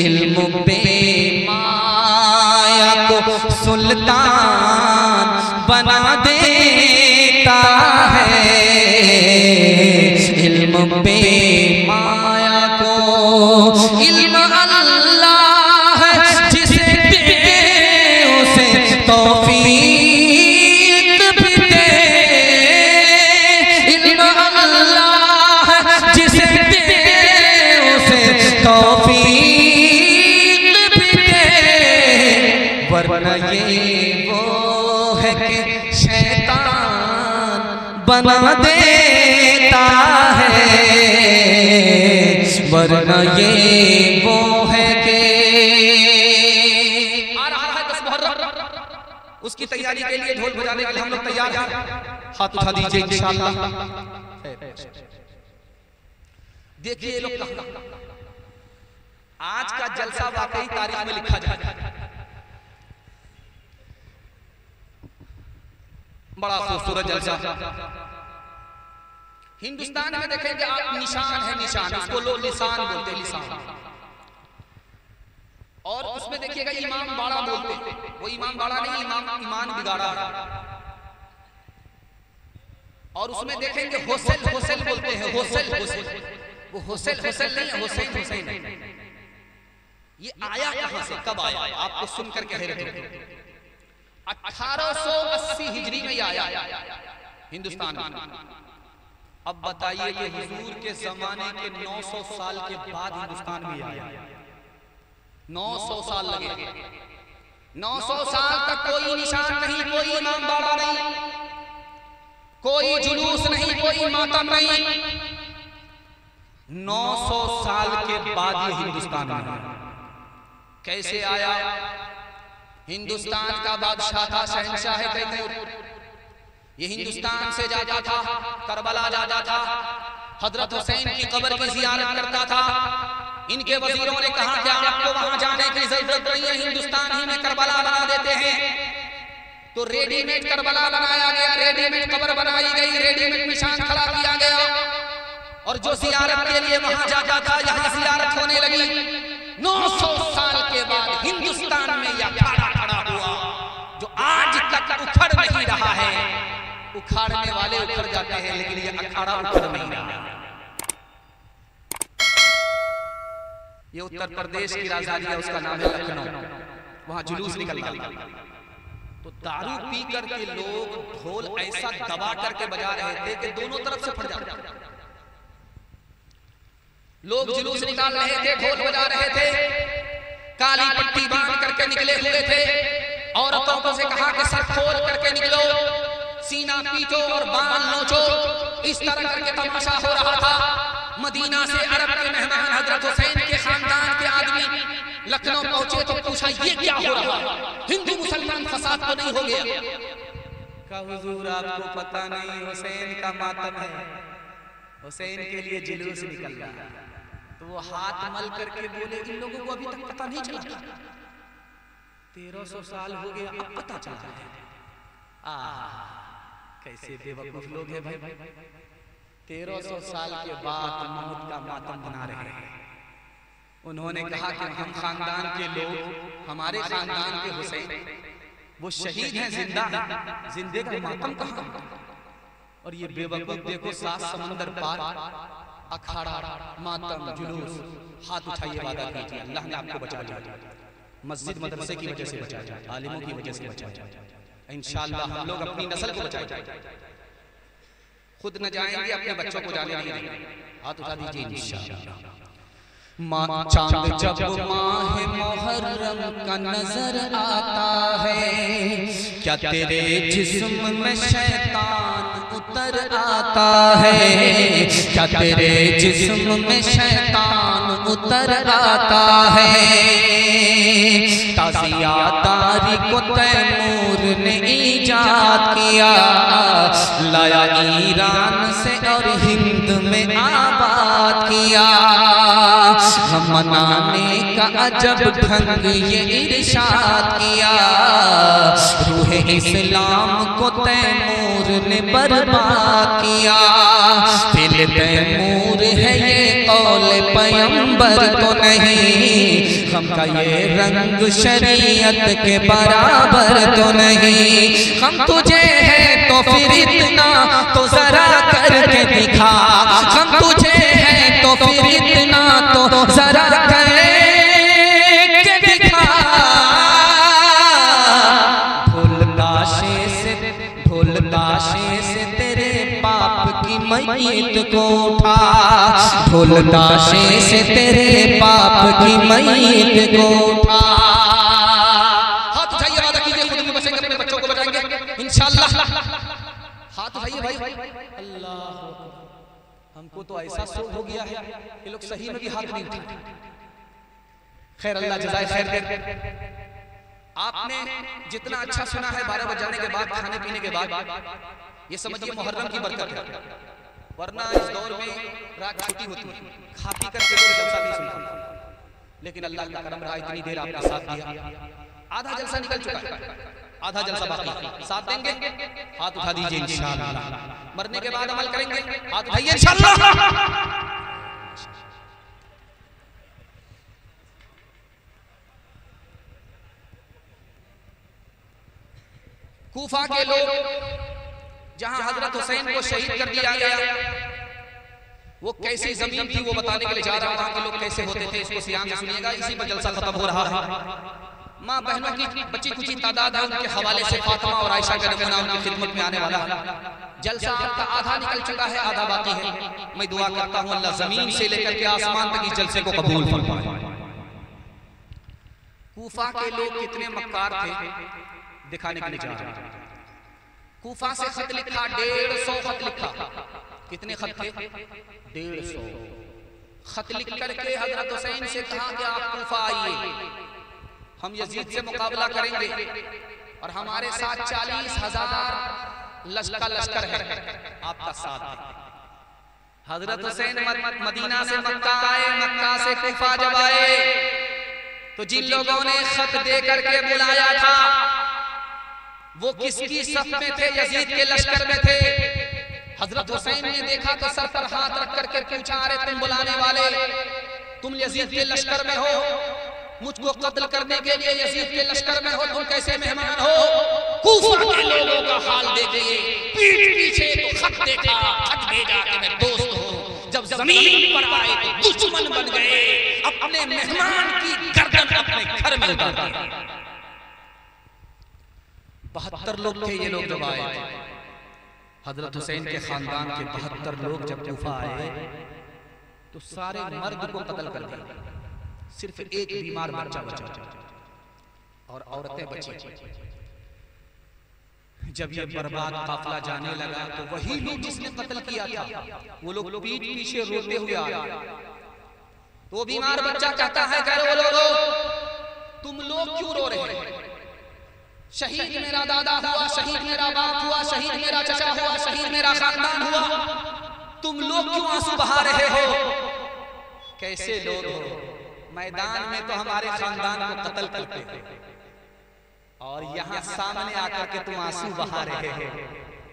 इल्म बेमाया को सुल्तान बना देता है इल्म बेमाया को। इल्म अल्लाह जिसे दे उसे तौफीक भी दे। इल्म अल्लाह जिसे दे उसे तौफीक भी दे वरना ये वो है कि शैतान बना देता है वरना ये वो है कि आ रहा है 10 मुहर्रम उसकी तैयारी के लिए, ढोल बजाने के लिए हम लोग तैयार हैं। हाथ उठा दीजिए इंशाअल्लाह। देखिए ये लोग आज का जलसा वाकई तारीख में लिखा जाएगा। बड़ा खूबसूरत जलसा। हिंदुस्तान में देखेंगे आप, निशान है, निशान, उसको लोग निशान बोलते हैं, निशान। और उसमें देखिएगा इमाम बाड़ा बोलते हैं, वो इमाम बाड़ा नहीं, ईमान बिगाड़ा है। और उसमें देखेंगे होसेल, होसेल बोलते हैं, होसेल, होसेल। वो होसेल, होसेल नहीं है, हुसैन, हुसैन। ये आया कहां से, कब आया? आपको सुनकर कह रहे थे 1880 हिजरी में आया हिंदुस्तान में। अब बताइए कि हुजूर के जमाने के 900 साल के बाद हिंदुस्तान में आया। 900 साल लगे। 900 साल तक कोई निशान नहीं, कोई इमाम बाड़ा नहीं, कोई जुलूस नहीं, कोई मातम नहीं। 900 साल के बाद ये हिंदुस्तान में आया। कैसे आया? हिंदुस्तान का बादशाह था, शहंशाह तैमूर। ये हिंदुस्तान से जाता था, करबला जाता था, हजरत हुसैन की कब्र की जियारत करता था। इनके वजीरों ने कहा कि आपको वहां जाने की जरूरत नहीं है, हिंदुस्तान ही में करबला बना देते हैं। तो रेडीमेड करबला बनाया गया, रेडीमेड कब्र बनाई गई, रेडीमेड निशान खड़ा किया गया। और जो जियारत के लिए वहां जाता था, यहाँ जियारत होने लगी। 900 साल के बाद हिंदुस्तान में यह अखाड़ा खड़ा हुआ, जो आज तक उखड़ नहीं रहा है। उखाड़ने वाले उखड़ जाते हैं, लेकिन यह अखाड़ा उखड़ नहीं रहा। ये उत्तर प्रदेश की राजधानी है, उसका नाम है लखनऊ। वहां जुलूस निकलता था, तो दारू पी करके लोग ढोल ऐसा दबा करके बजा रहे थे कि दोनों तरफ से फट जाते। लोग जुलूस निकाल रहे थे, ढोल बजा रहे थे, काली पट्टी बांध करके निकले हुए थे। औरतों को से कहा कि सर खोल करके निकलो, सीना पीटो और बाल नोचो। इस तरह करके तमाशा हो रहा था। मदीना से अरब के मेहमान हजरत हुसैन के खानदान के आदमी लखनऊ पहुंचे तो पूछा ये क्या हो रहा है, हिंदू मुसलमान फसाद तो नहीं हो गया? कहा हुजूर आपको पता नहीं, हुसैन का मातम है, हुसैन के लिए जुलूस निकल रहा है। तो वो हाथ मल करके बोले इन लोगों को अभी तक पता नहीं चला, 1300 साल हो गया, अब पता चला है। कैसे बेवकूफ लोग हैं भाई। 1300 साल के बाद मौत का मातम मना रहे हैं। उन्होंने कहा कि हम खानदान के लोग, हमारे खानदान के हुसैन वो शहीद हैं, जिंदा हैं, जिंदे का मातम कहां? और ये बेवकूफ देखो 7 समंदर पार, अखाड़ा, मातम, जुलूस। हाथ उठाइए, वादा कीजिए अल्लाह ने आपको बचा लिया, मस्जिद मदरसे की वजह से बचा लिया, आलिमों की वजह से बचा लिया। इंशाअल्लाह हम लोग अपनी नस्ल को बचाएंगे, खुद न जाएंगे, अपने बच्चों को जाने नहीं देंगे। हाथ उठा दीजिए इंशाअल्लाह। चांद जब माह मुहर्रम का नजर आता है, क्या तेरे जिस्म में शैतान उतर आता है? क्या तेरे जिस्म में शैतान उतर आता है? ताज़ियादारी को तैमूर ने ईजाद किया, लाया ईरान से और हिंद में आबाद किया। मनाने का अजब ढंग ये इरशाद किया, रूह इस्लाम को तैमूर ने बर्बाद किया। दिल तैमूर है ये कौल पैगंबर तो नहीं, हम का ये रंग शरीयत के बराबर तो नहीं। हम तुझे है तो फिर इतना तो जरा करके दिखा, हम तुझे है तो फिर इतना तो जरा करके दिखा। ढोल ताशे से तेरे बाप की मैयत को उठा, ढोल ताशे से तेरे बाप की मैयत को उठा। हाथ उठाइए, वादा कीजिए खुद भी बचेंगे, अपने बच्चों को बचाएंगे इंशाअल्लाह। हाथ उठाइए भाई। अल्लाह, हमको तो ऐसा शौक हो गया है ये लोग सही में भी हाथ नहीं उठाते। खैर अल्लाह जज़ाए खैर दे। आपने जितना अच्छा सुना है 12 बजाने के बाद, खाने पीने के बाद, ये समझिए मुहर्रम की बरकत है। वरना इस दौर में रात छोटी होती है, खा पी कर लोग जलसा नहीं सुनते। लेकिन अल्लाह का करम रहा, इतनी देर आपने साथ दिया, आधा जलसा निकल चुका है, आधा जलसा बाकी। साथ देंगे, हाथ उठा दीजिए इंशाअल्लाह। मरने के बाद अमल करेंगे, हाथ उठाइए इंशाअल्लाह। कूफा के लोग जहां हजरत हुसैन को शहीद कर दिया गया, वो कैसी जमीन थी वो बताने के लिए जा रहा हूं। वहां के लोग कैसे होते थे, इसको सियाम से सुनिएगा। इसी पर जलसा खत्म हो रहा है। माँ बहनों की बच्ची कुछ तादाद है, उनके हवाले से फातिमा और आयशा का नमूना उनकी खिदमत में आने वाला है। जलसा आपका आधा निकल चुका है, आधा बाकी है। मैं दुआ करता हूँ अल्लाह जमीन से लेकर के आसमान तक इस जलसे को कबूल फरमाए। कूफा के लोग कितने मक्कार थे दिखाने के लिए जा रहे हैं। कूफा से खत लिखा, 150 खत लिखा। कितने खत थे? 150 खत लिख करके हजरत हुसैन से कहा कि आप कूफा आइए, हम यजीद से मुकाबला करेंगे और हमारे साथ 40,000 लश्कर है, आपका साथ है। हजरत हुसैन मदीना से मक्का आए, मक्का से कूफा जब आए तो जिन लोगों ने खत दे करके बुलाया था वो किसकी सफ में थे? यजीद के लश्कर में थे। हजरत हुसैन ने देखा तो सर पर हाथ रख करके पूछा, अरे तुम बुलाने वाले, तुम यजीद के लश्कर में हो, मुझको कत्ल करने के लिए यजीद के लश्कर में हो, तुम कैसे मेहमान हो? कूफा के लोगों का हाल देखिए, पीठ पीछे तो खत देखा, खत भेजा कि मैं दोस्त हूं, जब जमीन पर आए तो दुश्मन बन गए, अपने मेहमान की गर्दन अपने घर में उतार दी। 72 लोग थे ये लोग जब आए थे। हजरत हुसैन के खानदान के 72 लोग जब कूफा आए तो सारे मर्द को कत्ल कर दिया, सिर्फ एक बीमार बच्चा बचा और औरतें बची। जब ये बर्बाद काफिला जाने लगा तो वही लोग जिसने कत्ल किया था वो लोग पीठ पीछे रोते हुए आए। तो वो बीमार बच्चा कहता है, कह वो लोग तुम लोग क्यों रो रहे हो? शहीद मेरा दादा हुआ, शहीद मेरा बाप हुआ, शहीद मेरा चचा हुआ, शहीद मेरा खानदान हुआ, तुम लोग क्यों आंसू बहा रहे हो? कैसे लोग हो? मैदान में तो हमारे खानदान को कत्ल करते हो और यहाँ सामने आकर के तुम आंसू बहा रहे हो।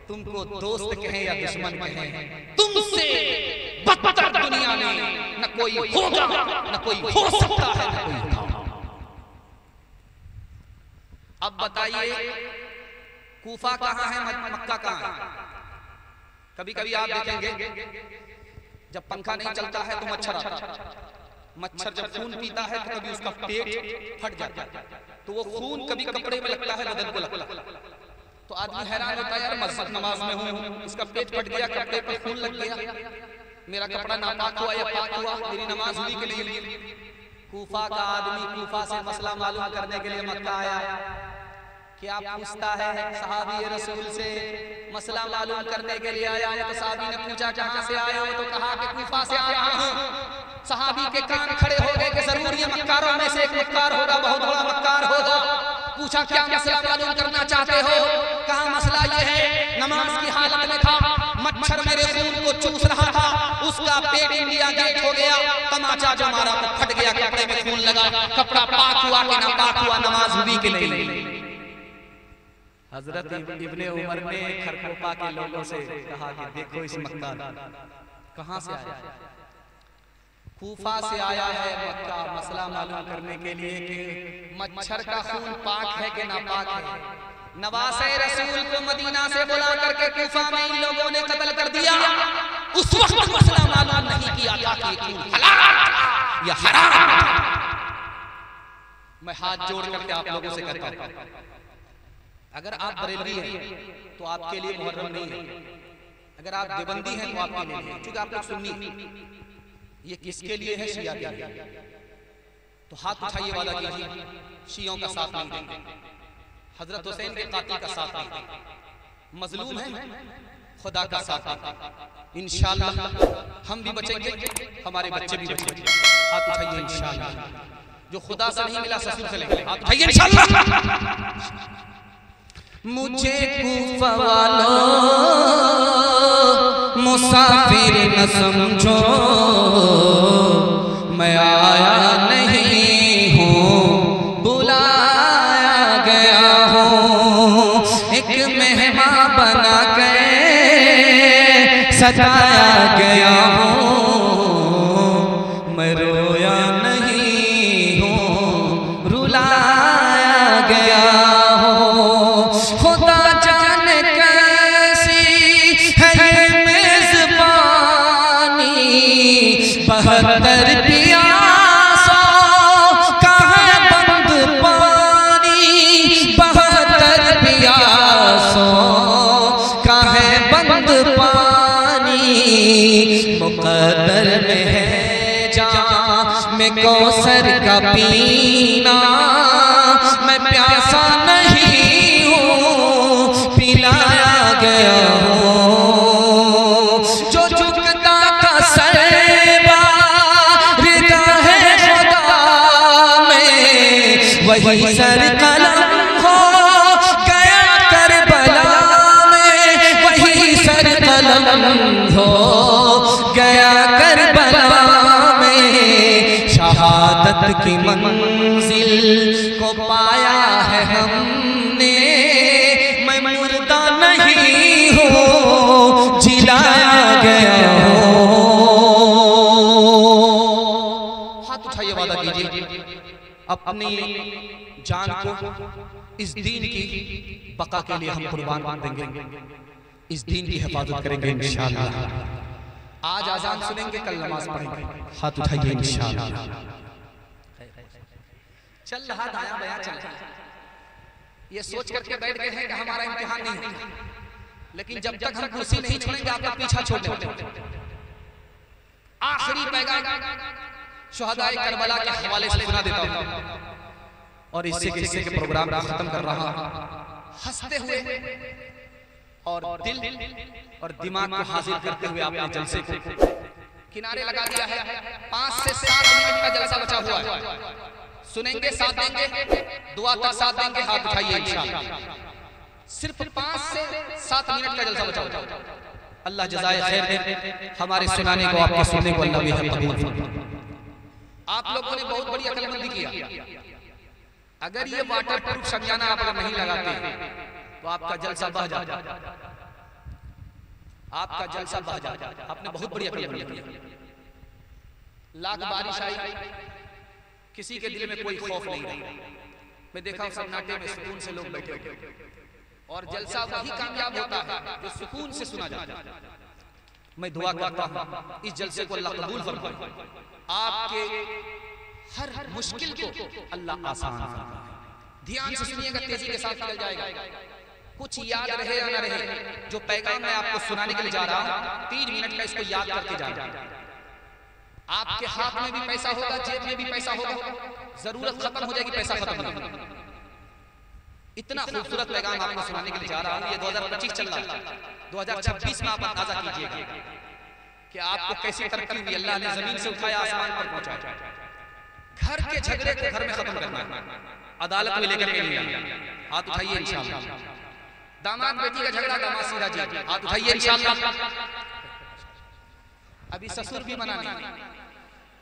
तुमको दोस्त कहें या दुश्मन कहें, तुमसे बदतर दुनिया में न कोई होगा, न कोई हो सकता है, न कोई था। अब बताइए कूफा कहाँ है, मक्का कहाँ है? कभी कभी आप देखेंगे जब पंखा नहीं चलता है तो मच्छर आता है। मच्छर जब खून पीता है तो कभी उसका पेट फट जाता है, तो वो खून कभी कपड़े में लगता है, बदन को लगता है। तो आदमी हैरान होता है, यार मस्जिद नमाज में हूँ, इसका पेट फट गया, कपड़े पर खून लग गया, मेरा कपड़ा नापाक हुआ या पाक हुआ, मेरी नमाज हुई कि नहीं? कूफा का आदमी कूफा से मसला मालूम करने के लिए मक्का आया। क्या पूछता है? सहाबी रसूल से मसला मालूम करने के लिए आया है। तो सहाबी ने पूछा कहां से आए हो? तो कहा कि कूफा से आया हूं। सहाबी के कान खड़े हो गए कि जरूर ये मक्कारों में से एक मक्कार होगा, बहुत बड़ा मक्कार होगा। पूछा क्या मसला मालूम करना चाहते हो? कहा मसला ये है, नमाज की हालत में था, मच्छर मेरे खून को चूस रहा था, उसका पेट इंडिया गेट हो गया, तमाचा जो मारा तो फट गया, कपड़े में खून लगा, कपड़ा पाक हुआ कि ना पाक हुआ, नमाज हुई कि नहीं? हजरत इब्ने उमर ने खरकोपा के लोगों से कहा कि देखो इस मक्कार कहां से आया? कूफा से आया है मक्का मसला मालूम करने के लिए कि मच्छर का खून पाक है कि नापाक है। नवासे रसूल को मदीना से बुला करके कूफा में इन लोगों ने कत्ल कर दिया। उस वक्त मसला मालूम नहीं किया था कि खून हलाल था या हराम। मैं हाथ जोड़ करके आप लोगों से कहता हूं, अगर आप बरेलवी हैं तो आपके लिए मुहर्रम नहीं है, अगर आप देवबंदी हैं तो आपके लिए नहीं, क्योंकि आप लोग सुन्नी। ये किसके लिए है? शिया के लिए। तो हाथ उठाइए, वादा कीजिए शियों का साथ नहीं देंगे, हजरत हुसैन के कातिल का साथ नहीं देंगे, मजलूम है खुदा का साथ देंगे। इंशाअल्लाह हम भी बचेंगे, हमारे बच्चे भी बचेंगे। हाथ उठाइए इंशाअल्लाह। जो खुदा से नहीं मिला ससुर से लेंगे। आप उठाइए इंशाअल्लाह। मुझे कूफा वालों मुसाफिर न समझो, मैं आया नहीं हूँ बुलाया गया हूँ, एक मेहमान बना के सताया गया हूँ, मैं रोया नहीं हूँ रुलाया गया हूँ। खुदा जाने कैसी है ये मेज़बानी, 72 पियासों का है बंद पानी, 72 पियासों का है बंद पानी, मुक़द्दर में है जाम में कौसर का पीना, मैं प्यासा नहीं हूँ पिलाया गया हूँ। जो झुकता था सर बारगाह खुदा में, वही सर कलम हो गया करबला में, वही सर कलम हो गया करबला में। शहादत की मंजिल को पाया है हमने, मैं मुर्दा नहीं हूँ जिलाया गया हूँ। हाथ उठाइए, वादा कीजिए अपनी जान को इस दीन की बका के लिए हम कुर्बान देंगे, इस दीन की हिफाजत करेंगे इंशाअल्लाह। आज आजान सुनेंगे, कल नमाज पढ़ेंगे। हाथ उठाइए इंशाअल्लाह। चल रहा दाया बया चल रहा, ये सोच करके बैठ गए हैं कि हमारा इम्तिहान नहीं होगा, लेकिन जब तक हम कुर्सी नहीं छोड़ेंगे आपका पीछा छोड़ देंगे। आखिरी पैगाम शुहदाए करबला के हवाले से सुना देता हूं और इससे के प्रोग्राम को खत्म कर रहा हूं। हंसते हुए और दिल और दिमाग को हाजिर करते हुए आपने जलसे को किनारे लगा दिया है। 5 से 7 मिनट का जलसा बचा हुआ है, सुनेंगे, साथ देंगे, दुआ तक साथ देंगे। हाथ उठाइए इंशाअल्लाह। सिर्फ 5 से 7 मिनट का जलसा बचा हुआ है। अल्लाह जज़ाए खैर दे, हमारे सुनाने को, आपके सुनने को अल्लाह भी कबूल फरमाए। आप लोगों ने बहुत बड़ी अक्लमंदी किया। अगर ये वाटर प्रूफ शमियाना आप अगर नहीं लगाते तो आपका जलसा बह जाता, आपका जलसा बह जाता। आपने बहुत बड़ी अक्लमंदी की। लाख बारिश आई, किसी के दिल में कोई खौफ नहीं रहा। मैं देखा सन्नाटे में सुकून से लोग बैठे और जलसा वही कामयाब होता है जो सुकून से सुना जाता है। मैं दुआ करता हूं इस जलसे को अल्लाह कबूल फरमाए, आपके हर मुश्किल को अल्लाह आसान फरमाए। ध्यान से सुनिएगा, तेजी के साथ निकल जाएगा। कुछ याद रहे या न रहे, जो पैगाम मैं आपको सुनाने के लिए जा रहा हूं 3 मिनट का, इसको याद करके जाना। आपके हाथ में भी पैसा होगा, जेब में भी पैसा होगा, जरूरत खत्म हो जाएगी, पैसा खत्म नहीं होगा। इतना खूबसूरत पैगाम आपको सुनाने के लिए जा रहा हूं। ये 2025 चल रहा है, 2026 में आप अंदाजा कीजिएगा कि आपको कैसी तरक्की हुई। अल्लाह ने जमीन से उठाया, आसमान पर पहुंचाया। घर के झगड़े को घर में खत्म करना है, अदालत में लेकर के नहीं आना। हाथ उठाइए इंशाअल्लाह। दामाद बेटी का झगड़ा, दामाद सीधा जी, हाथ उठाइए इंशाअल्लाह। अभी ससुर भी मना नहीं,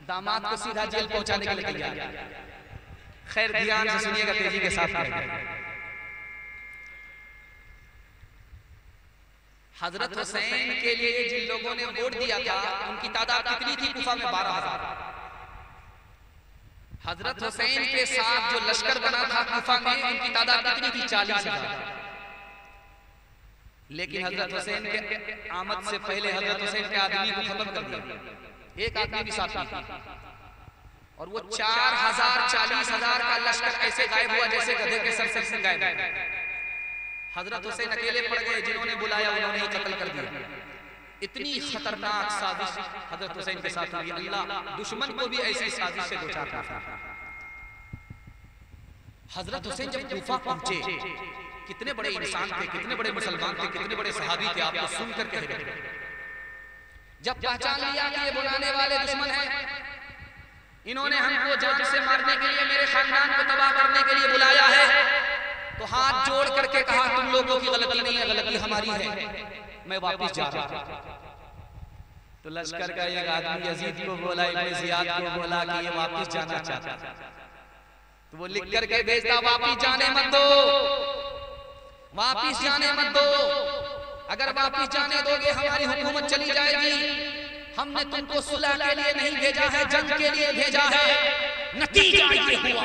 दामाद को सीधा जेल पहुंचाने के लिए तैयार। खैर ध्यान से सुनिएगा, तेजी के साथ। हजरत हुसैन के लिए जिन लोगों ने वोट दिया था उनकी तादाद कितनी थी? कूफा में 12,000। हजरत हुसैन के साथ जो लश्कर बना था कूफा में, उनकी तादाद कितनी थी? 40,000। लेकिन हजरत हुसैन के आमद से पहले हजरत हुसैन के आदमी को खत्म कर दिया, एक आदमी भी साथ नहीं था। और वो 4,000 40,000 का लश्कर ऐसे गायब हुआ जैसे गधे के सर से गायब। हजरत हुसैन अकेले पड़ गए, जिन्होंने बुलाया उन्होंने ही कत्ल कर दिया। इतनी खतरनाक साजिश हजरत हुसैन के साथ हुई। अल्लाह दुश्मन को भी ऐसी साजिश से दो चार करता। हजरत हुसैन जब कूफा पहुंचे, कितने बड़े इंसान थे, कितने बड़े मुसलमान थे, कितने बड़े सहाबी थे, आपको सुन करके है। जब पहचान लिया कि ये बुलाने वाले दुश्मन हैं, इन्होंने हमको जान से मारने के लिए, मेरे खानदान को तबाह करने के लिए बुलाया है, तो हाथ जोड़ करके कहा तुम लोगों की गलती नहीं है, गलती हमारी है, मैं वापस जा रहा हूं। तो लश्कर का एक आदमी यजीद को बोला, इब्ने जियाद को बोला कि ये वापस जाना चाहता, तो वो लिख करके भेजता वापस जाने मत दो, वापस जाने मत दो, अगर वापस जाने दोगे हमारी हुकूमत चली जाएगी। हमने तुमको सुलह के लिए नहीं भेजा है, जंग के लिए भेजा है। नतीजा ये हुआ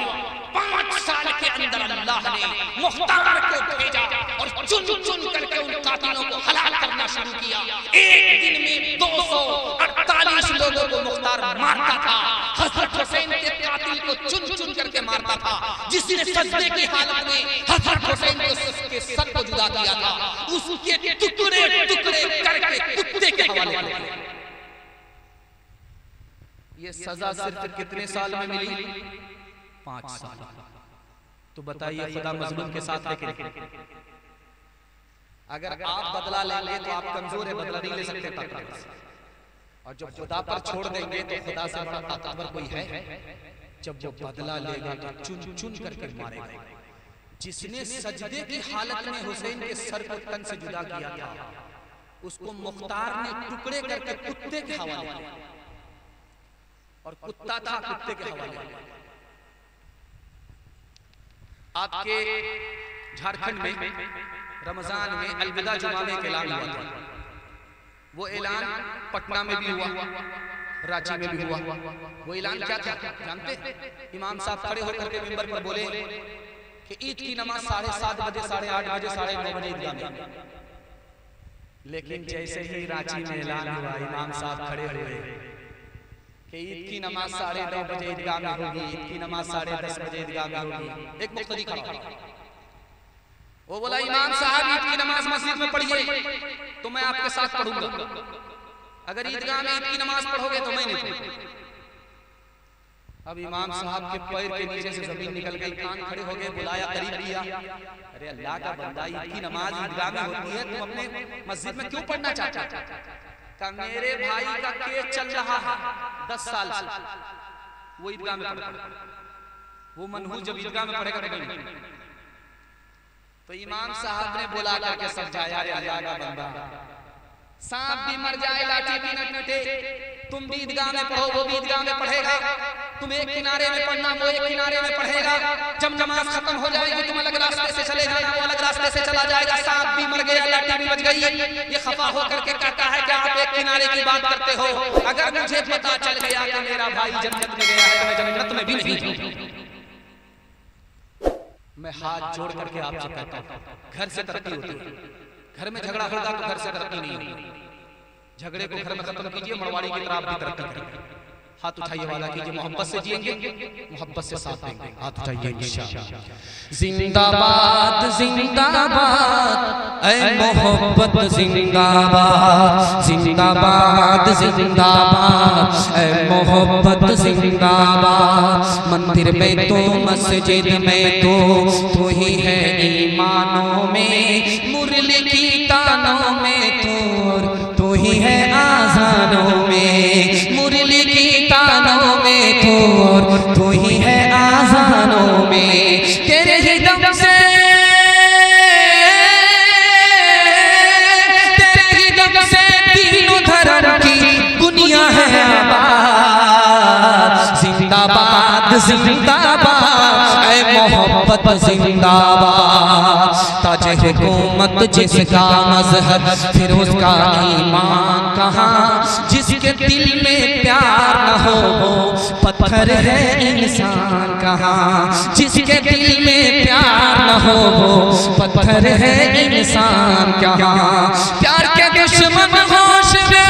5 साल के अंदर अल्लाह ने मुख्तार को भेजा और चुन चुन करके उन कातिलों को हलाल करना शुरू किया। एक दिन में 248 लोगों को मुख्तार मारता था। हजरत हुसैन के कातिल को चुन चुन करके मारता था। जिसने सजदे की हालत में हजरत हुसैन के सर को जुदा किया था, उसके टुकड़े टुकड़े करके कुत्ते के हवाले किया। ये सजा सिर्फ कितने साल में मिली? 5 साल। तो बताइए खुदा मजलूम के साथ लेके अगर आप बदला लेंगे तो आप कमजोर है, बदला नहीं ले सकते ताकतवर से। और जब खुदा पर छोड़ देंगे तो खुदा से बड़ा ताकतवर कोई है? जब वो बदला लेगा तो चुन चुन करके मारेगा। जिसने सजदे की हालत में हुसैन के सर को तन से जुदा किया था, उसको मुख्तार ने टुकड़े करके कुत्ते के हवाले किया। और कुत्ता था कुत्ते के हवाले। आपके झारखंड में रमजान में अलविदा जुमा में ऐलान हुआ था। वो ऐलान पटना में भी हुआ, रांची में भी हुआ। वो ऐलान क्या था जानते? इमाम साहब खड़े होकर के मिंबर पर बोले कि ईद की नमाज 7:30 बजे, 8:30 बजे, 9:30 बजे ईदगाह में। लेकिन जैसे ही रांची में ऐलान हुआ, इमाम साहब खड़े हुए कि ईद की नमाज 9:30 बजे ईदगाह में होगी, ईद की नमाज 10:30 बजे ईदगाह में होगी। एक मुख्तदी खड़ा, वो बोला इमाम साहब ईद की नमाज मस्जिद में पढ़िए तो मैं आपके साथ पढ़ूंगा, अगर ईदगाह में ईद की नमाज पढ़ोगे तो मैं नहीं पढ़ूंगा। अब इमाम साहब के पैर के नीचे से जमीन निकल गई, कान खड़े हो गए, बुलाया, करीब किया। अरे अल्लाह का बंदा, ईद की नमाज ईदगाह में होती है, तुम अपने मस्जिद में क्यों पढ़ना चाहता? का मेरे भाई का केस चल रहा है 10 साल से, वो ईदगाह में पढ़ेगा, वो मनहूस जब ईदगाह में पढ़ेगा तो नहीं। तो इमाम साहब ने बुला करके समझाया, अल्लाह का बंदा, सांप भी मर जाए, लाठी भी न टूटे, तुम भी ईदगाह में पढ़ो, वो भी ईदगाह में पढ़ेगा। तुम एक किनारे में पढ़ना, वो एक किनारे में पढ़ेगा। जब नमाज खत्म हो जाएगी तुम अलग रास्ते से चले जाना, वो अलग रास्ते से चला जाएगा। सांप भी मर गया, लाठी भी बच गई। ये खफा होकर के कहता है कि आप एक किनारे की बात करते हो। अगर मुझे पता चल गया कि मेरा भाई जन्नत में गया है तो मैं जन्नत में भी नहीं जाऊंगा। मैं हाथ जोड़ करके आपसे कहता हूं, घर से तरक्की होती है। घर में झगड़ा होगा तो घर से तरक्की नहीं होगी। झगड़े को घर में खत्म कीजिए, मरवाड़ी की तरफ भी तरक्की करेंगे। हाथ उठाइए, वादा कीजिए, मोहब्बत से जिएंगे, मोहब्बत से साथ देंगे। हाथ उठाइए इंशाअल्लाह। जिंदाबाद जिंदाबाद ऐ मोहब्बत जिंदाबाद, जिंदाबाद जिंदाबाद ऐ मोहब्बत जिंदाबाद। मंदिर में तो मस्जिद में तो तू ही है ईमानों में, मुरली की तानों में तू ही है आज़ानों में, मुरली की तानों में तू ही है आज़ानों में। तेरे ही दम से, तेरे ही दम से तीनों धर्म की दुनिया है आबाद। जिंदाबाद जिंदाबाद ऐ मोहब्बत जिंदाबाद। ताजे हुकूमत जिसका मजहब फिर उसका ईमान कहाँ, जिसके दिल में प्यार न हो वो पत्थर है इंसान कहाँ, जिसके दिल में प्यार न हो वो पत्थर है इंसान कहाँ। प्यार के दुश्मन होश में,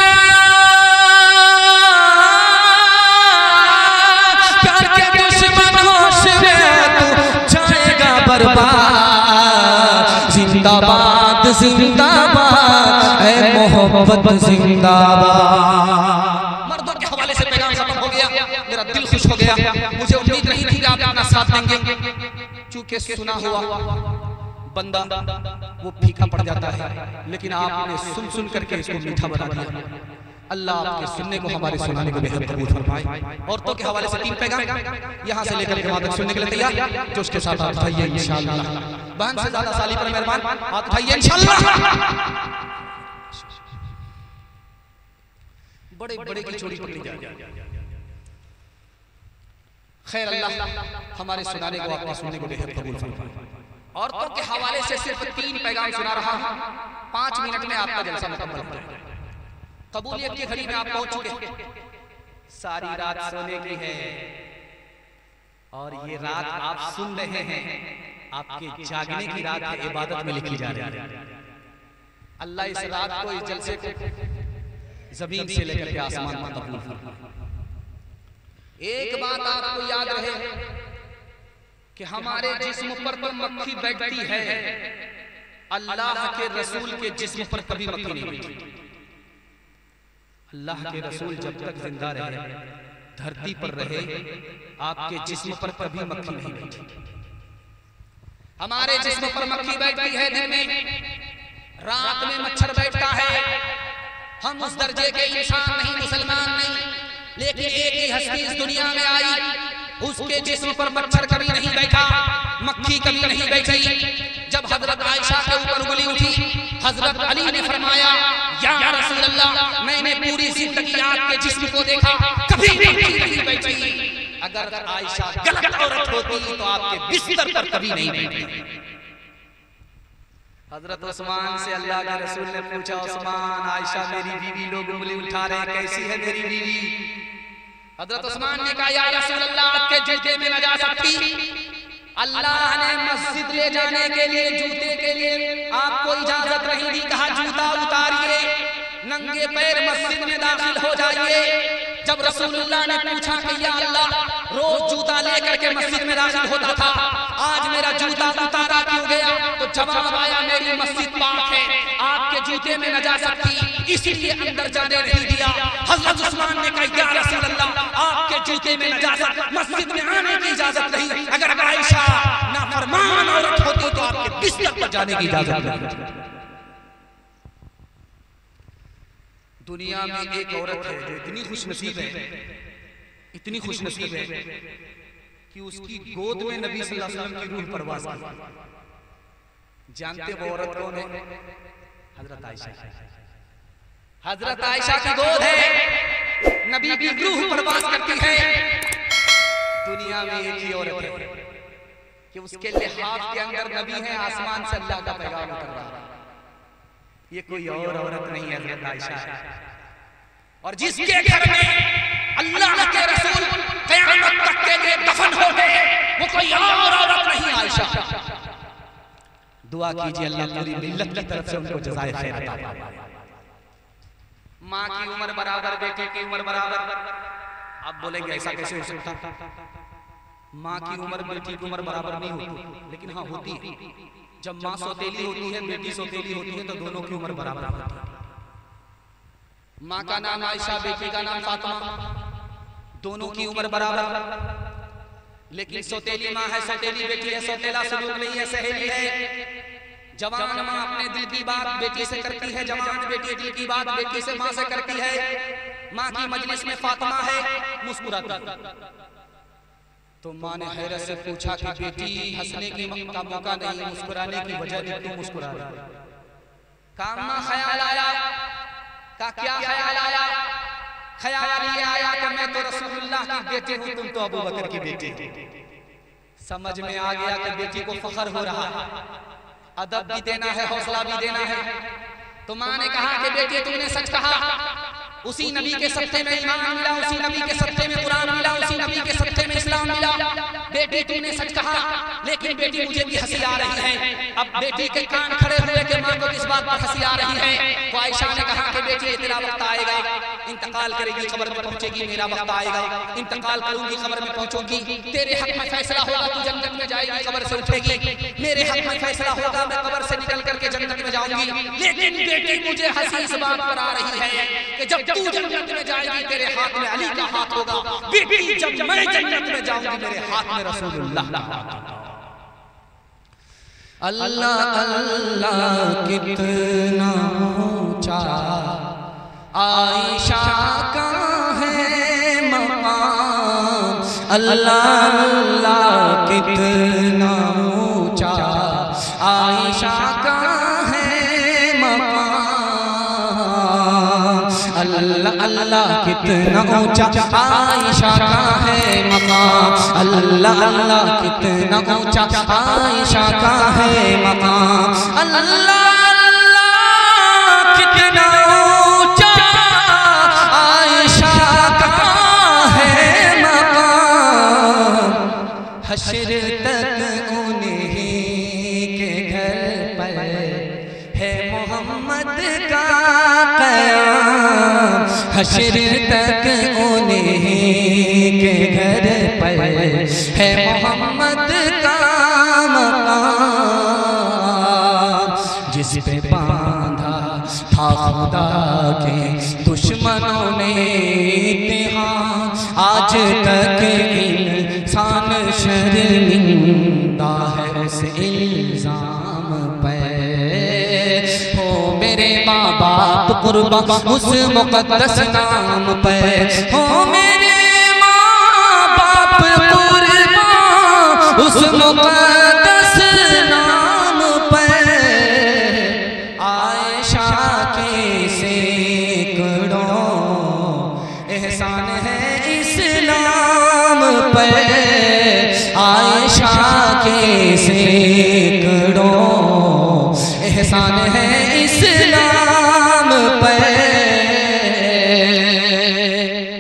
प्यार के दुश्मन होश में तू जाएगा बर्बाद। जिंदाबाद जिंदाबाद ऐ मोहब्बत जिंदाबाद। मर्दों के हवाले से पैगाम खत्म हो गया, मेरा दिल खुश हो गया। मुझे उम्मीद नहीं थी कि आप अपना साथ देंगे, चूंकि सुना हुआ बंदा वो फीका पड़ जाता है, लेकिन आपने सुन सुन करके इसको मीठा बना दिया। अल्लाह आपके सुनने को हमारे सुनाने को बेहद कबूल फरमाए। औरतों के हवाले से 3 पैगाम यहाँ से लेकर के वहाँ तक सुनने के लिए तैयार, जो उसके साथ हाथ उठाइए इंशाअल्लाह। बहन से ज्यादा साली पर मेहरबान, हाथ उठाइए इंशाअल्लाह। बड़े बड़े की चोरी पकड़ी जाए। खैर अल्लाह हमारे सुनाने को आपके सुनने को बेहद कबूल फरमाए। औरतों के हवाले से सिर्फ 3 पैगाम सुना रहा हूँ, 5 मिनट में आपका जलसा मुकम्मल हो जाए। कबूलियत की घड़ी में आप पहुंच चुके। सारी रात सोने की है और ये रात आप सुन रहे हैं, आपके जागने की रात है, इबादत में लिखी जा रही है। अल्लाह इस रात को, इस जलसे को जमीन से लेकर के आसमान में कबूल फरमाए। एक बात आपको याद रहे कि हमारे जिस्म पर तो मक्खी बैठती है, अल्लाह के रसूल के जिस्म पर कभी मक्खी नहीं बैठी। अल्लाह के रसूल जब तक जिंदा रहे, धरती पर रहे, आपके जिस्म पर कभी मक्खी नहीं बैठी। हमारे जिस्म पर मक्खी बैठती है दिन में, रात में मच्छर बैठता है। हम उस दर्जे के इंसान नहीं, मुसलमान नहीं, लेकिन एक ही हस्ती इस दुनिया में आई, उसके जिस्म पर मच्छर कभी नहीं बैठा, मक्खी कभी नहीं बैठी। जब हजरत आयशा के ऊपर उंगली उठी, हजरत अली ने फरमाया, या रसूल अल्लाह, मैंने पूरी जिंदगी आपके जिस्म को देखा, कभी मक्खी नहीं बैठी। अगर आयशा गलत औरत होती तो आपके बिस्तर पर कभी नहीं बैठी। हजरत उस्मान से अल्लाह के रसूल ने पूछा, उस्मान, आयशा मेरी बीवी, लोग उंगली उठा रहे, कैसी है मेरी बीवी? हजरत उस्मान ने कहा, या रसूल अल्लाह, आपके जूते में नजासत थी, अल्लाह ने मस्जिद ले जाने के लिए, जूते के लिए आपको इजाजत नहीं दी, कहा जूता उतारिए, नंगे पैर मस्जिद में दाखिल हो जाइए। जब रसूलुल्लाह ने पूछा कि या अल्लाह, रोज जूता लेकर के मस्जिद में दाखिल होता था, आज मेरा जूता उतारा क्यों गया? तो जवाब आया, मेरी मस्जिद पाक है, आपके जूते में नजासत थी, इसलिए अंदर जाने नहीं दिया। हजरत उस्मान ने कहा, या रसूल अल्लाह, आपके जूते में नजासत, मस्जिद में आने की इजाजत नहीं। अगर आयशा नाफरमान औरत होती तो आपके बिस्तर पर जाने की इजाजत नहीं। दुनिया में एक औरत है जो इतनी खुशनसीब है, इतनी खुशनसीब है कि उसकी गोद में नबी सल्लल्लाहु अलैहि वसल्लम की रूह परवास की। जानते वो औरत कौन है? हजरत आयशा। हजरत आयशा की गोद है, नबी की रूह परवास करती है। दुनिया में एक ही औरत है कि उसके लिहाज के अंदर नबी है, आसमान से अल्लाह का पैगाम उतर रहा है। ये कोई और औरत नहीं है, हजरत आयशा है। और जिसके घर में अल्लाह के रसूल क़यामत तक के लिए दफन हो गए, वो कोई और औरत नहीं, आयशा। दुआ कीजिए अल्लाह पूरी मिल्लत की तरफ से उनको जज़ाए खैर अता फरमाए। माँ की उम्र बराबर, बेटे की उम्र बराबर। आप बोलेंगे ऐसा कैसे हो सकता? माँ की उम्र बेटी की उम्र बराबर नहीं होती, लेकिन हाँ होती है। जब माँ सौतेली होती है, बेटी सौतेली होती है, तो दोनों की उम्र बराबर होती है। माँ का नाम आयशा, बेटी का नाम फातिमा, दोनों की उम्र बराबर। लेकिन सौतेली माँ है, सौतेली बेटी है, सौतेला सलूक नहीं है, सहेली है। जवान माँ अपने दिल की बात बेटी से करती है, जवान बेटी दिल की बात बेटी से माँ से करती है। माँ की मजलिस में फातिमा है, मुस्कुराती। तो माँ ने हैरत से पूछा कि बेटी, हंसने का मौका नहीं, मुस्कुराने की वजह नहीं, तू मुस्कुरा रही? कामा ख्याल आया? का क्या ख्याल आया? ख्याल ये आया कि मैं तो रसूलुल्लाह की बेटी हूँ, तुम तो अबू बकर की बेटी। समझ में आ गया कि बेटी को फख्र हो रहा है, अदब भी देना है, हौसला भी देना है। तो माँ ने कहा कि बेटी, तुमने सच कहा, उसी नबी के सत्ते में ईमान मिला, उसी नबी के सत्ते में कुरान मिला, उसी नबी के सत्ते में इस्लाम मिला। बेटी तुमने सच कहा, लेकिन बेटी मुझे भी हंसी आ रही है। अब बेटी के कान खड़े हुए कि माँ को किस बात पर हंसी आ रही है? तो आयशा ने कहा कि बेटी, तेरा वक्त आएगा, इंतकाल करेगी, खबर में पहुंचेगी, मेरा वक्त आएगा, इंतकाल करूंगी, खबर में पहुंचूंगी, तेरे हक में फैसला होगा, तू जन्नत में जाएगी, खबर से उठेगी। मेरे हक में फैसला होगा, मैं खबर से निकल करके जन्नत में जाऊंगी। लेकिन बेटी मुझे हंसी इस बात पर आ रही है कि जब तू जन्नत में जाएगी, तेरे हाथ में अली का हाथ होगा। बेटी, जब मैं जन्नत में जाऊंगी, मेरे हाथ में रसूलुल्लाह का हाथ होगा। अल्लाह अल्लाह कितना ऊंचा आयशा का है मकाम, अल्लाह अल्लाह कितना ऊंचा, आयशा का है मकाम, अल्लाह अल्लाह कितना ऊंचा, आयशा का है मकाम, अल्लाह अल्लाह कितना ऊंचा, आयशा का है मकाम, अल्लाह हश्र तक उन्हीं के घर पर है मोहम्मद का क़याम, हश्र तक उन्हीं के घर पर है मोहम्मद का मकाम, जिस पे बांधा था खुदा के दुश्मनों ने इत्तेहाद, आज तक इंसान शर्मिंदा है उस इल्जाम पे, हो मेरे माँ बाप कुर्बान उस मुक़द्दस नाम पे, हो मेरे माँ बाप कुर्बान उस मुक़द्दस नाम पे, आयशा के सैकड़ों एहसान है इस्लाम पे, आयशा के सैकड़ों एहसान है इस्लाम पे।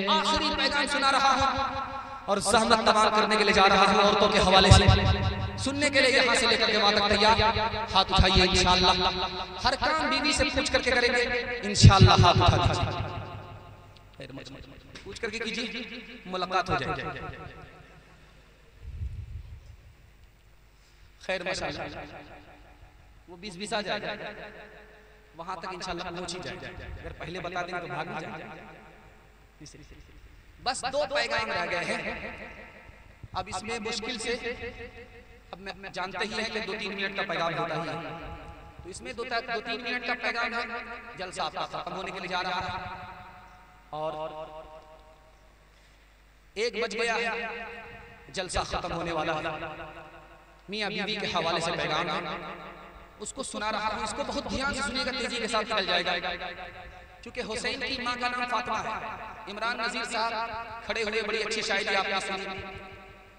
आखिरी पैगाम सुना रहा हूँ और ज़हमत तमाम करने के लिए जा रहा हूँ औरतों के हवाले से, सुनने के लिए यहाँ से लेकर के वहाँ तक तैयार, हाथ उठाइए इंशाअल्लाह, हर काम बीवी से पूछ करके करेंगे इंशाअल्लाह, हाथ उठा दीजिए, पूछ करके कीजिए, मुलाकात हो जाएगी। खैर माशाअल्लाह, वो 20-20 आ जाएगा, वहां तक इंशाअल्लाह पहुंच ही जाएगा, अगर पहले बता दें तो भाग नहीं जाएगा। बस 2 पैगाम रह गए हैं, अब इसमें मुश्किल से, अब मैं जानते ही हैं कि 2-3 मिनट का पैगाम होता ही है, तो इसमें 2-3 मिनट का पैगाम है, जलसा आपका खत्म होने के लिए जा रहा है, और 1 बज गया, जलसा खत्म होने वाला है। मियाँ बीवी के हवाले से पैगाम है, उसको सुना रहा हूँ, इसको बहुत ध्यान से सुनिएगा, तेजी के साथ निकल जाएगा, क्योंकि हुसैन की माँ का नाम फातिमा है। इमरान नज़ीर साहब खड़े हुए, बड़ी अच्छी शायरी आपने सुनी,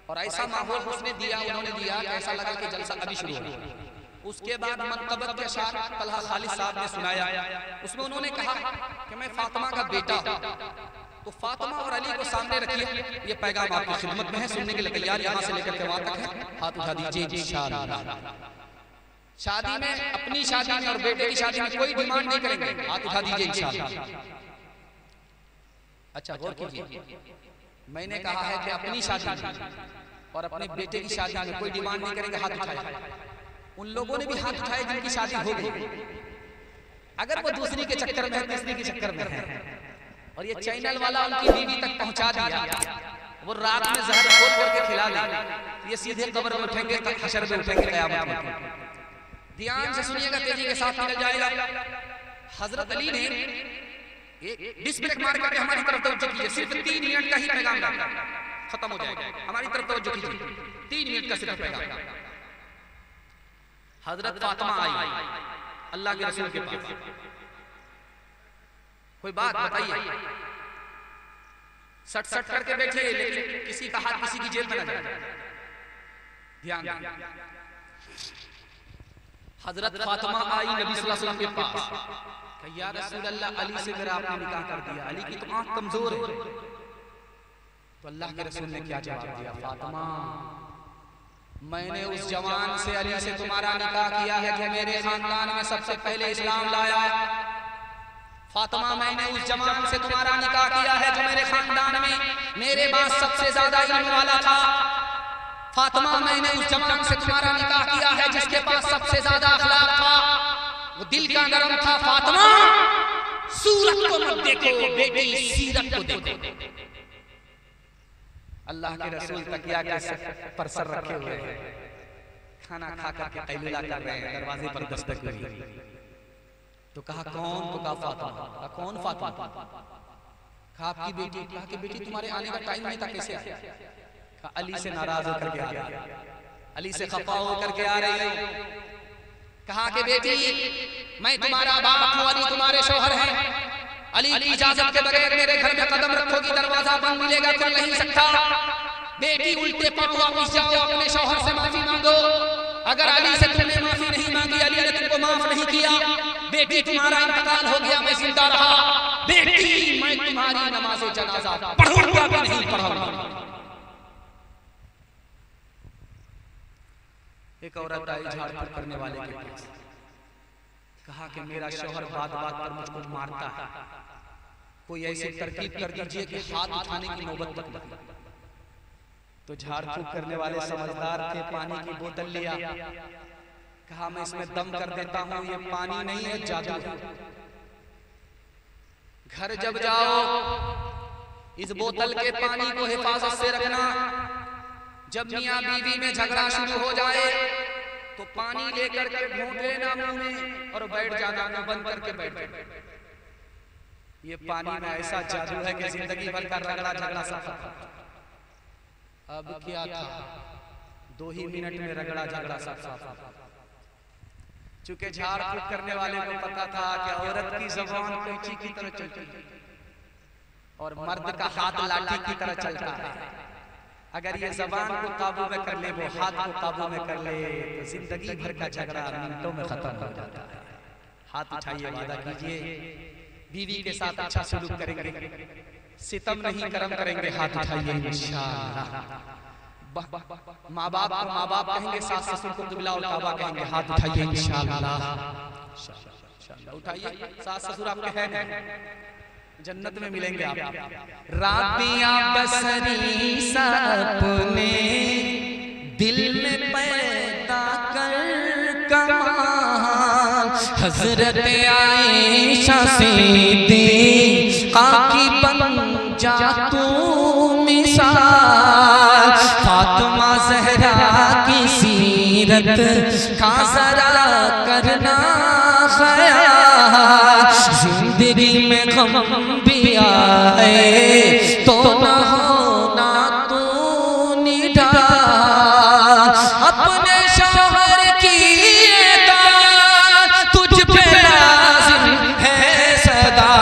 और ऐसा माहौल उसने दिया, उन्होंने दिया, ऐसा लगा कि जलसा अभी शुरू हो। उसके बाद मनक़बत के शायर तलहा खालिद साहब ने सुनाया, उसमें उन्होंने कहा कि मैं फातिमा का बेटा हूँ, तो फातिमा और अली को सामने रखिए, ये पैगाम आपकी खिदमत में है, सुनने के लिए तैयार, यहाँ से लेकर के वहाँ तक है, हाथ उठा दीजिए इंशाअल्लाह। शादी में, अपनी शादी में और बेटे की शादी में कोई डिमांड नहीं करेंगे, हाथ उठा दीजिए इंशाअल्लाह। अच्छा गौर कीजिए, मैंने कहा है कि अपनी शादी में और अपने बेटे की शादी में कोई डिमांड नहीं करेंगे, हाथ उठाए। उन लोगों ने भी हाथ उठाए जिनकी शादी हो गई, अगर वो दूसरी के चक्कर में है, तीसरी के चक्कर में है, और ये चैनल वाला उनकी बीवी तक पहुंचा दिया, वो रात में जहर खोल करके खिला दे, ये सीधे कब्र में उठेंगे, हशर में उठेंगे, क़यामत में। ध्यान से सुनिएगा, तेजी के साथ निकल जाएगा। हजरत अली ने एक डिस्ब्रेक मार करके हमारी तरफ तवज्जो कीजिए, सिर्फ 3 मिनट का ही पैगाम लाता है, खत्म हो जाएगा, हमारी तरफ तवज्जो कीजिए, 3 मिनट का सिर्फ पैगाम। हजरत फातिमा आई अल्लाह के रसूल के पास, कोई बात बताइए, सट करके बैठे, लेकिन किसी का हाथ किसी की जेब में न जाए, ध्यान। हजरत फातिमा आई नबी सल्लल्लाहु अलैहि वसल्लम के पास, या रसूल अल्लाह, अली से मेरा आपने निकाह कर दिया, अली की तो आंख कमजोर है। तो अल्लाह के रसूल ने क्या जवाब दिया, फातिमा मैंने उस जवान से, अली से तुम्हारा निकाह किया है जो मेरे खानदान में सबसे पहले इस्लाम लाया। फातिमा मैंने उस जवान से तुम्हारा निकाह किया है जो मेरे खानदान में मेरे बाद सबसे ज्यादा इल्म वाला था। फातिमा मैंने उस जवान से तुम्हारा निकाह किया है जिसके पास सबसे ज्यादा अखलाक था, वो दिल का नरम था। फातिमा सूरत को मत देखो बेटी, सीरत को देखो। अल्लाह के रसूल तकिया के पर सर रखे हुए हैं, खाना खा करके कैलुला कर रहे हैं, दरवाजे पर दस्तक हुई। तो कहा कौन? तो कहा फातिमा। कहा कौन फातिमा? कहा आपकी बेटी। कहा कि बेटी तुम्हारे आने का टाइम नहीं था, कैसे आया? कहा अली से नाराज होकर के आ रही है, अली से खफा होकर के आ रही है। कहा कि बेटी मैं तुम्हारा बाप हूं, अली तुम्हारे शौहर हैं, अली की इजाजत के बगैर मेरे घर में कदम रखोगी दरवाजा बंद मिलेगा, खुल नहीं सकता। बेटी उल्टे पांव वापस जाओ, अपने शौहर से माफी मांगो। अगर अली से तुमने माफी नहीं मांगी, अली ने तुमको माफ नहीं किया, बेटी तुम्हारा इंतकाल हो गया, मैं जिंदा रहा, बेटी मैं तुम्हारी नमाज़े जनाजा पढ़ूंगा भी नहीं पढ़ूंगा। एक औरत आई झाड़ फूक करने वाले के पास, कहा कि मेरा शौहर बात बात पर मुझको मारता है, कोई ऐसी तरकीब कर दीजिए कि हाथ उठाने की नौबत तक न। तो झाड़ फूक करने वाले समझदार थे, पानी की बोतल लिया, कहा मैं इसमें दम कर देता हूं, ये पानी नहीं है जादू है। घर जब जाओ इस बोतल के पानी को हिफाजत से रखना, जब मियां बीवी में झगड़ा शुरू हो जाए तो पानी लेकर के घोंट लेना मुंह में और बैठ जाना, मुंह बंद करके बैठ जाना। ये पानी में ऐसा जादू है कि जिंदगी भर का रगड़ा झगड़ा साफ। अब क्या था, 2 ही मिनट में रगड़ा झगड़ा साफ। चूंकि झाड़ फूक करने वाले को पता था कि औरत की ज़बान कैंची की तरह चलती है और मर्द का हाथ लाठी की तरह चलता है। अगर ये ज़बान को काबू में कर ले, वो हाथ को काबू में कर ले, तो जिंदगी भर का झगड़ा मिनटों में खत्म हो जाता है। हाथ उठाइए, वादा कीजिए बीवी के साथ अच्छा सलूक करेंगे, सितम नहीं करम करेंगे। हाथ उठाइए इंशाअल्लाह। माँ बाप को माँ बाप कहेंगे, सास ससुर को क़िबला और काबा कहेंगे। हाथ उठाइए इंशाअल्लाह। उठाइए, सास ससुर आपके हैं, जन्नत में मिलेंगे आप। राबिया बसरी सपने दिल में पैदा कर कमाल, हजरत आयशा सिद्दीक़ा की बन जा तू मिसाल, फातिमा ज़हरा की सीरत का ज़रा करना ख्याल, जिंदगी में गम भी आए तो न होना तू निढाल, अपने शौहर की इताअत तुझ पे लाज़िम है सदा,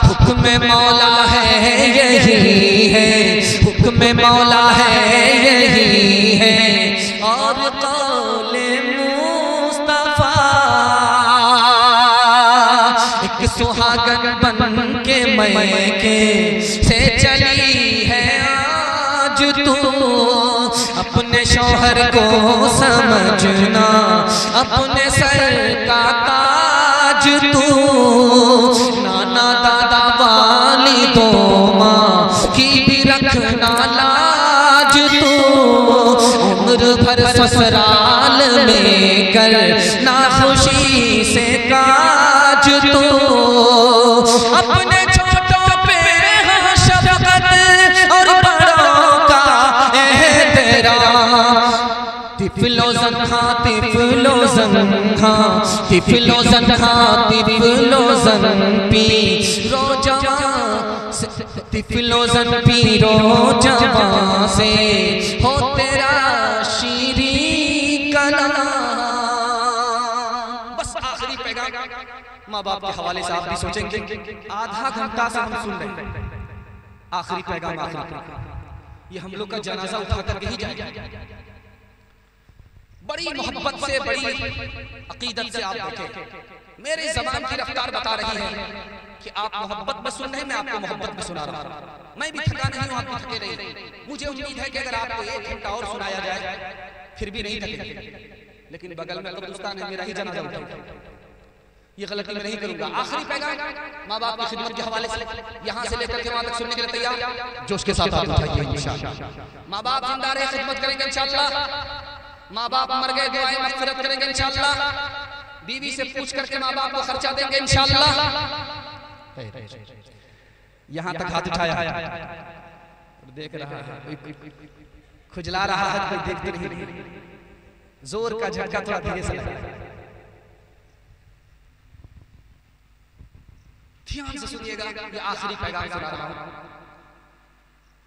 हुक्म मौला है यही है, हुक्म मौला है यही है, और कौले मुस्तफा एक सुहागन बन के मैके से चली है आज तू, अपने शौहर को समझना अपने सर का ताज तू, नाना दादा वाली दो माँ की भी रखना लाज तू, उम्र भर ससुराल में कर ना खुशी से काज तू, अपने छोटों पे हाँ शफकत और बड़ों का एहतराम, तिफलो ज़न्हा तिफलो ज़न्हा तिफलो ज़न्हा तिफलो ज़न्पी रोजवा तिफलो ज़न्पी रोजवा से हो तेरा शीरी कलाम। बस आखिरी पैगाम माँ बाप के हवाले से आप भी सोचेंगे, आधा घंटा से हम सुन रहे हैं, आखिरी पैगाम आखिरी, ये हम लोग का जनाजा उठा करके ही जाएगा। बड़ी मोहब्बत से, बड़ी अकीदत से आप देखें, मेरी ज़बान की रफ्तार बता रही है कि आप मोहब्बत में सुन रहे हैं, मैं आपको मोहब्बत में सुना रहा हूं। मैं भी थका नहीं हूं, आप भी थके नहीं। मुझे उम्मीद है कि अगर आपको 1 घंटा और सुनाया जाए फिर भी नहीं थकेंगे, लेकिन बगल में कब्रिस्तान है, मेरा ही जनाजा उठाएगा, ये गलती मैं नहीं करूंगा। आखिरी पैगाम माँ बाप की खिदमत के हवाले से, यहाँ से लेकर के वहां तक सुनने के लिए तैयार, जोश के साथ आप उठाइए इंशाअल्लाह। माँ बाप जिंदा रहे, खिदमत करेंगे इंशाअल्लाह, माँ बाप मर गए दुआएं मग़फ़िरत करेंगे इंशाअल्लाह, बीवी से पूछ करके माँ बाप को खर्चा देंगे इंशाअल्लाह। यहाँ तक हाथ उठाया, देख रहा है, खुजला रहा है, कोई देखते नहीं, जोर का झटका थोड़ा धीरे से लगा। ध्यान से सुनिएगा, ये आखिरी पैगाम सुना रहा हूं,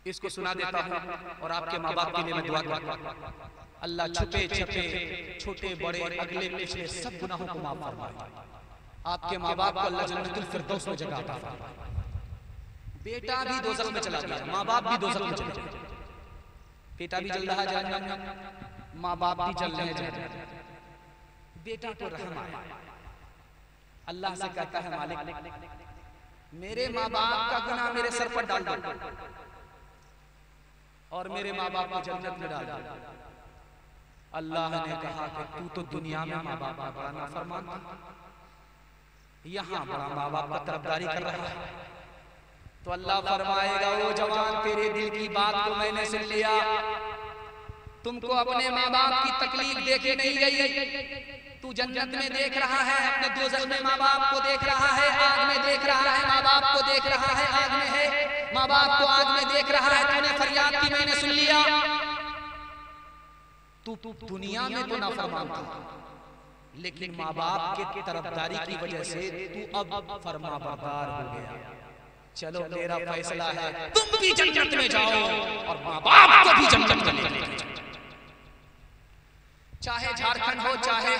इसको सुना देता हूं और आपके माँ बाप के लिए मैं दुआ करता हूं। अल्लाह छुपे छुपे छोटे बड़े अगले पिछले सब गुनाहों को माफ फरमाए। आपके माँ बाप को अल्लाह जन्नतुल फिरदौस में जगह अता फरमाए। बेटा भी दोज़ख में चला गया, माँ बाप भी दोज़ख में चले गए। बेटा भी जल रहा है जहन्नम में, माँ बाप भी जल रहे हैं जहन्नम में। बेटा को रहम आया, अल्लाह से कहता है मालिक मेरे माँ बाप का गुनाह मेरे सर पर डाल दो और मेरे माँ बाप को जन्नत में डाल दो। अल्लाह ने कहा कि तू तो दुनिया में माँ बाप का बड़ा नाफरमान था, यहाँ बड़ा माँ बाप का तरफदारी कर रहा है। तो अल्लाह फरमाएगा ओ जवान तेरे दिल की बात को मैंने सुन लिया, तुमको अपने माँ बाप की तकलीफ देखी नहीं गई। तू जन्नत में देख रहा है, अपने दोज़ख में माँ बाप को देख रहा है, आग में देख रहा है, माँ बाप को देख रहा है, आग में है, माँ बाप को आग में देख रहा है। तूने फरियाद की, मैंने सुन लिया। तू दुनिया में तो नाफरमान था, लेकिन माँ बाप के तरफदारी की वजह से तू अब फरमाबरदार हो गया। चलो तेरा फैसला है, तुम भी जन्नत में जाओ और माँ बाप को भी जन्नत में ले जाओ। चाहे झारखंड हो चाहे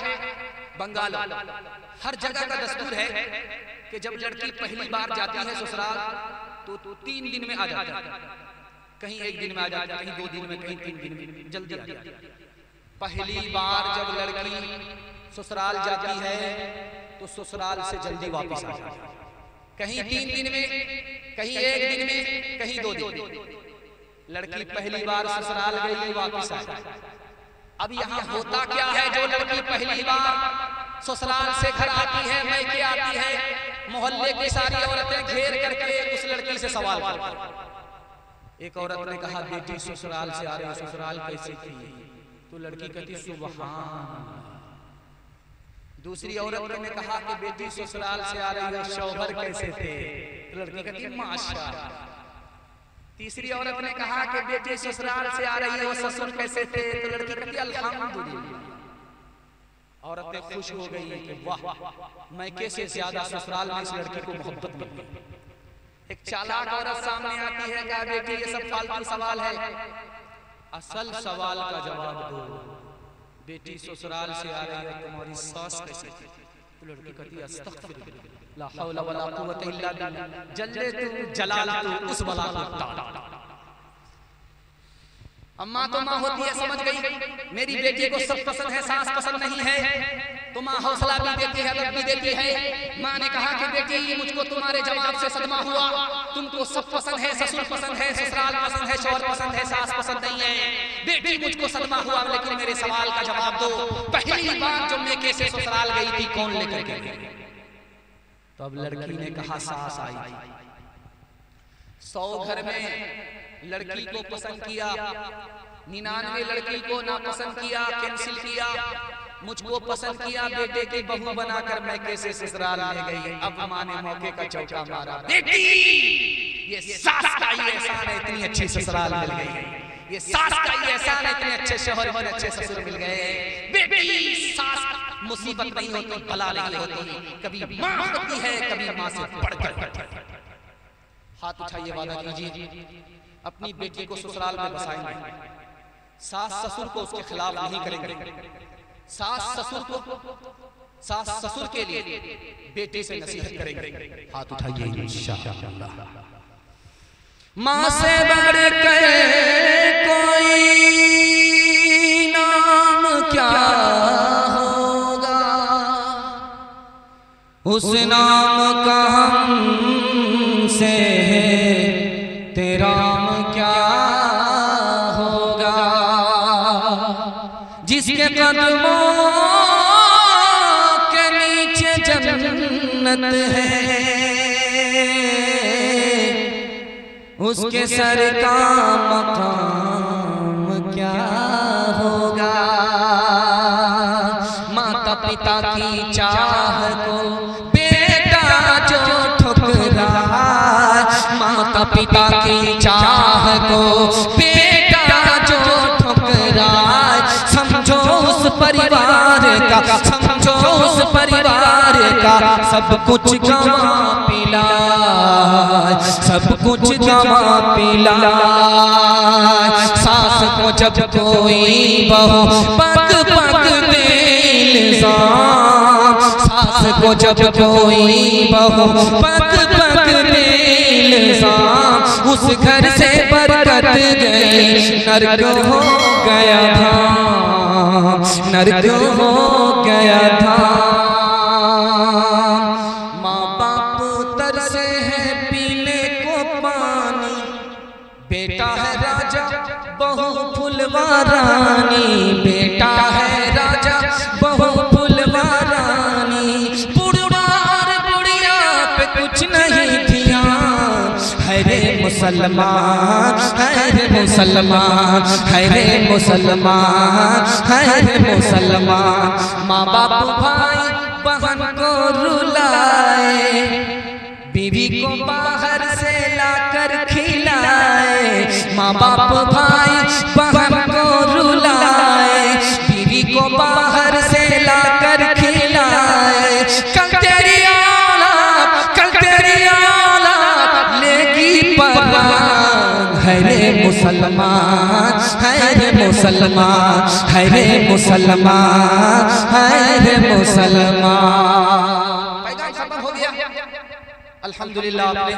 बंगाल हो, हर जगह का दस्तूर है कि जब लड़की पहली बार जाती है ससुराल तो 3 दिन में आ जाती है। कहीं 1 दिन में आ जाती है, कहीं 2 दिन में, कहीं 3 दिन में, जल्दी आ जाती है। पहली बार जब लड़की ससुराल जाती है तो ससुराल से जल्दी वापस आ जाती है। कहीं 3 दिन में, कहीं 1 दिन में, कहीं 2 दिन। लड़की पहली बार ससुराल गई, वापस आ गई। अब यहाँ होता क्या है, जो लड़की पहली बार ससुराल से घर आती है, मैके आती है, मोहल्ले की सारी औरतें घेर करके उस लड़की से सवाल करती हैं। एक औरत ने कहा बेटी ससुराल से आ रही है, ससुराल कैसे थी? तो लड़की कहती सुभान। दूसरी औरत ने कहा कि बेटी ससुराल से आ रही है, शौहर कैसे थे? तो लड़की कहती माशाअल्लाह। तीसरी औरत ने कहा कि बेटी ससुराल से आ रही है, वो ससुर कैसे थे? तो लड़की कहती अल्हम्दुलिल्लाह। औरतें खुश हो गई कि वाह, मैके से ज्यादा ससुराल में इस लड़की को मोहब्बत मिल गई। एक चालाक औरत सामने आती है, कहा बेटी ये सब फालतू सवाल है, असल सवाल का जवाब दो। बेटी ससुराल से आ रही है, तुम्हारी सास कैसे थी? तो लड़की कहती अस्तगफिरुल्लाह, ला हौला वला कुव्वता इल्ला बिल्लाह, जल्ले तू जलाल तू उस बला को टाल। अम्मा तो माँ होती है, समझ गई मेरी बेटी को सब पसंद है, सास पसंद नहीं है, तो माँ हौसला भी देती है, रब भी देती है। माँ ने कहा कि बेटी मुझको तुम्हारे जवाब से सदमा हुआ, तुमको सब पसंद है, ससुर पसंद है, ससुराल पसंद है, शौहर पसंद है, सास पसंद नहीं है। बेटी मुझको सदमा हुआ, लेकिन मेरे सवाल का जवाब दो, पहली बार जो मैके से ससुराल गई थी कौन लेकर गई? तो अब लड़की ने कहा सास आई। 100 घर में लड़की को पसंद किया, 99 लड़की को ना पसंद किया, कैंसिल किया, मुझको पसंद किया, बेटे की बहू बनाकर मैके से ससुराल ले गई। अब माँ ने मौके का चौका मारा, बेटी ये सास का ही एहसान है, इतनी अच्छी ससुराल मिल गई, ये सास का ही एहसान है, इतने अच्छे शौहर, इतने अच्छे ससुर मिल गए। बेटी सास मुसीबत नहीं होती, बला नहीं होती, कभी माँ होती है, कभी माँ से बढ़कर। हाथ उठाइए, वादा कीजिए अपनी बेटी को ससुराल में बसाएंगे, सास ससुर को उसके खिलाफ नहीं करेंगे, सास ससुर के लिए बेटे से नसीहत करेंगे। हाथ उठाइए इंशाअल्लाह। माँ से बढ़कर कोई नाम क्या होगा, उस नाम का हमसे तेरा क्या होगा, जिसके कदमों के नीचे जन्नत है, उसके सर का मकाम क्या होगा। माता पिता की चाह को बेटा जो ठुकराए, माता पिता की चाह को बेटा जो ठुकराए, समझो उस परिवार का, समझो उस परिवार का सब कुछ गवा पिला, सब कुछ गवा पिला। सास को जब कोई बहू पग पग दे इल्जाम, सास को जब कोई बहू पग पग दे इल्जाम, उस घर से बरकत गई, नर्क हो गया था, नर्क हो गया था। माँ बाप तरसे है पीने को पानी, बेटा है राजा बहू फुलवारानी, बेटा है राजा बहू फुलवारानी। बुढ़ा और बुढ़िया पे कुछ नहीं ध्यान, है रे मुसलमान, है रे मुसलमान, है रे मुसलमान, है रे मुसलमान। माँ बाप भाई बहन को रुलाए, बीवी को बाहर से लाकर खिलाए। माँ बाप भाई बहन को रुलाए, बीवी को बाहर से लाकर खिलाए। कल तेरी औलाद, कल तेरी औलाद लेगी परान, है रे मुसलमान, है रे मुसलमान, है रे मुसलमान, है रे मुसलमान। पैगाम खत्म हो गया। अल्हम्दुलिल्लाह आपने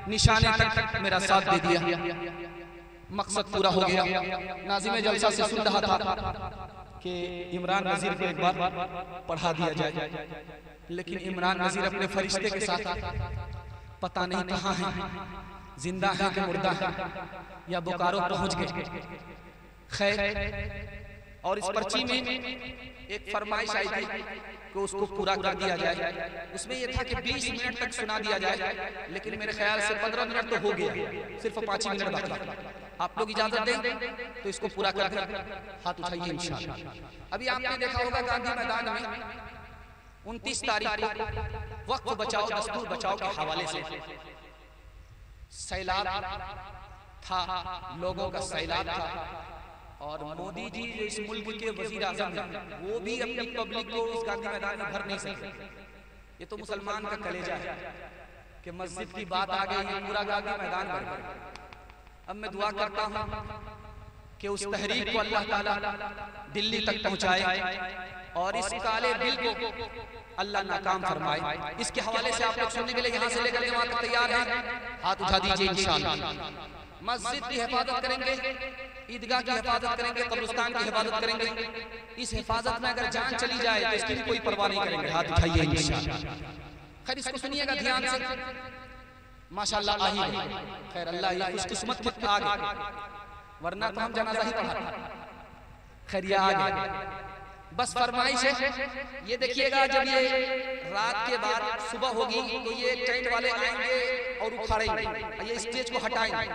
निशाने तक मेरा साथ दे दिया, मकसद पूरा हो गया। नाज़िम जलसा से सुन रहा था कि इमरान नज़ीर को एक बार पढ़ा दिया जाए, लेकिन इमरान नज़ीर अपने फरिश्ते के साथ पता नहीं कहाँ है, जिंदा है कि मुर्दा है, या बोकारो पहुंच गए। खैर, और इस पर्ची में एक फरमाइश आई थी कि उसको पूरा कर दिया जाए। उसमें यह था कि 20 मिनट तक सुना दिया जाए, लेकिन मेरे ख्याल से 15 मिनट तो हो गया, सिर्फ 5 मिनट बाकी। आप लोग इजाजत दें तो इसको पूरा कर दें, हाथ उठाइए इंशाअल्लाह। अभी आपने देखा होगा गांधी मैदान में 29 तारीख को वक्त बचाओ दस्तूर बचाओ के हवाले से सैलाब था, लोगों का सैलाब था, और मोदी जी जो इस मुल्क के वजीर आजम हैं, वो भी अपनी पब्लिक को इस गांधी मैदान में भर नहीं सकते। ये तो मुसलमान का कलेजा है कि मस्जिद की बात आ गई, पूरा गांधी मैदान भर गया। अब मैं दुआ करता हूं कि उस तहरीक को अल्लाह ताला दिल्ली तक पहुंचाए और इस काले दिल को अल्लाह नाकाम फरमाए। इसके हवाले से आप लोग सुनने के लिए यहाँ से लेकर के वहां तक तैयार हैं, हाथ उठा दीजिए इंशाअल्लाह। मस्जिद की हिफाजत करेंगे, ईदगाह की हिफाजत करेंगे, कब्रिस्तान की हिफाजत करेंगे। इस हिफाजत में अगर जान चली जाए तो इसकी भी कोई परवाह नहीं करेंगे, हाथ उठाइए इंशाअल्लाह। खैर, इसको सुनिएगा ध्यान से, माशाअल्लाह आ ही गई। खैर, अल्लाह ये खुशकिस्मत के आ गए, वरना तो हम जनाजा ही पढ़ा। खैर, ये आ गए। बस फरमाइश है, ये देखिएगा जब ये रात के बाद सुबह होगी तो ये टेंट वाले आएंगे और उखाड़ेंगे, ये स्टेज को हटाएंगे।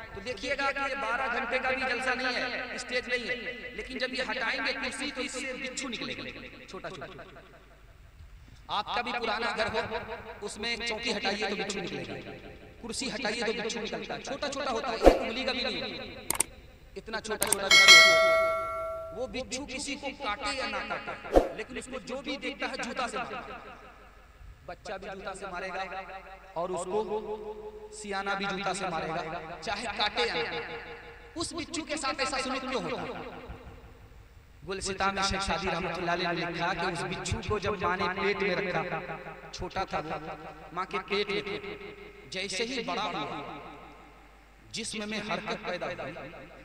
तो देखिएगा कि ये 12 घंटे का भी जलसा नहीं है, स्टेज नहीं है, लेकिन जब ये हटाएंगे कुर्सी तो इससे बिच्छू निकलेगा, छोटा छोटा। आपका भी पुराना घर हो, उसमें एक चौकी हटाइए तो बिच्छू निकलेगा, कुर्सी हटाइए तो बिच्छू निकलता है, छोटा छोटा होता है, एक उंगली का भी नहीं होता, इतना छोटा छोटा बिच्छू होता है। वो बिच्छू किसी को काटे या ना काटे, लेकिन उसको जो भी देखता है जूता से मारेगा। बच्चा भी जूता से मारेगा और उसको सियाना भी जूता से मारेगा, चाहे काटे या ना। उस बिच्छू के साथ ऐसा सुलूक क्यों होता है? गुलसिता में शेख शादी रहमतुल्लाह अलैह ने लिखा कि उस बिच्छू को जब माँ ने पेट में रखा, छोटा था वो, माँ के पेट में, जैसे ही बड़ा हुआ, जिस्म में हरकत पैदा हुई,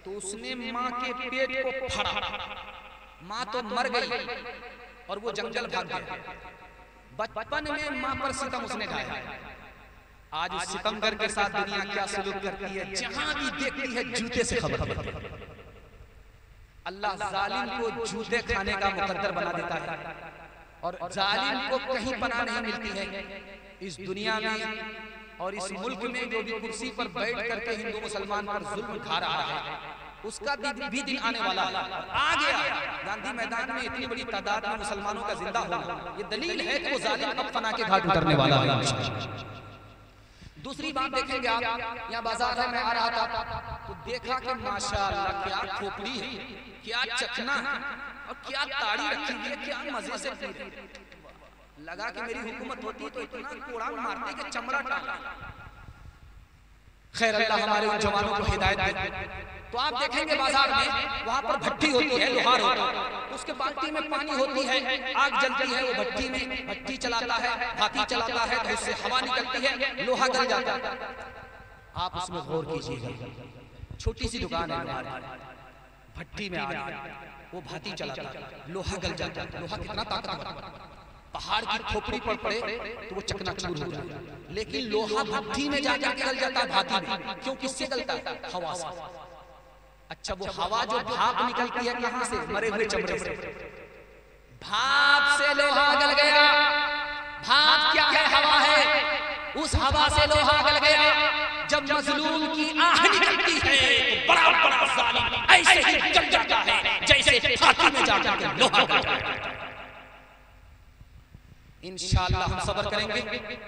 तो उसने माँ के पेट को फाड़ा। माँ तो मर गई और वो जंगल भाग गया। बचपन में माँ पर सितम उसने ढाया। आज उस सितमगर के साथ दुनिया क्या सलूक करती है, जहां भी देखती है जूते से खबर है। अल्लाह जालिम को जूते खाने का मुकद्दर बना देता है, और जालिम को कहीं पनाह नहीं मिलती है इस दुनिया में और इस मुल्क में। जो भी कुर्सी पर बैठ करके हिंदू मुसलमान पर जुल्म खा रहा है, उसका भी दिन आने वाला है, आ गया। गांधी मैदान में इतनी बड़ी तादाद में मुसलमानों का जिंदा होना, ये दलील है कि वो जालिम अब फना के घाट उतरने वाला है। दूसरी बात देखेंगे आप, यहाँ बाजार है, मैं आ रहा था तो देखा कि माशाअल्लाह क्या खोपड़ी है, क्या चखना है और क्या ताड़ी रखी हुई है, क्या मजे से पी रहे। लगा कि मेरी हुकूमत होती तो इतना कोड़ा मारते कि चमड़ा टाला। खैर अल्लाह हमारे उन जवानों को हिदायत दे। तो आप देखेंगे बाजार में वहां पर भट्टी होती है, लोहार होता है, उसके बाल्टी में पानी होती है, आग जलती है, वो भट्टी में भट्टी चलाता है, हाथी चलाता है, तो उससे हवा निकलती है, लोहा गल जाता है। आप उसमें गौर कीजिएगा, छोटी सी दुकान है लोहार, भट्टी में आग, वो भाती चलाता है, लोहा गल जाता है। लोहा कितना ताकतवर, पहाड़ की खोपड़ी पर पड़े तो वो चकनाचूर हो जाए, लेकिन लोहा भट्टी में जाकर गल जाता है, भाती में। क्यों, किससे गलता है? हवा से। अच्छा, वो हवा जो भाप निकलती है कहां से? मरे हुए चमड़े से। भाप से लोहा गल गया। भाप क्या है? हवा है। उस हवा से लोहा गल गया। जब मजलूम की आह निकलती है तो बड़ा बड़ा जालिम ऐसे ही जल जाता है जैसे हाथी में जाकर के लोहा गल जाता है। इंशाअल्लाह हम सब्र करेंगे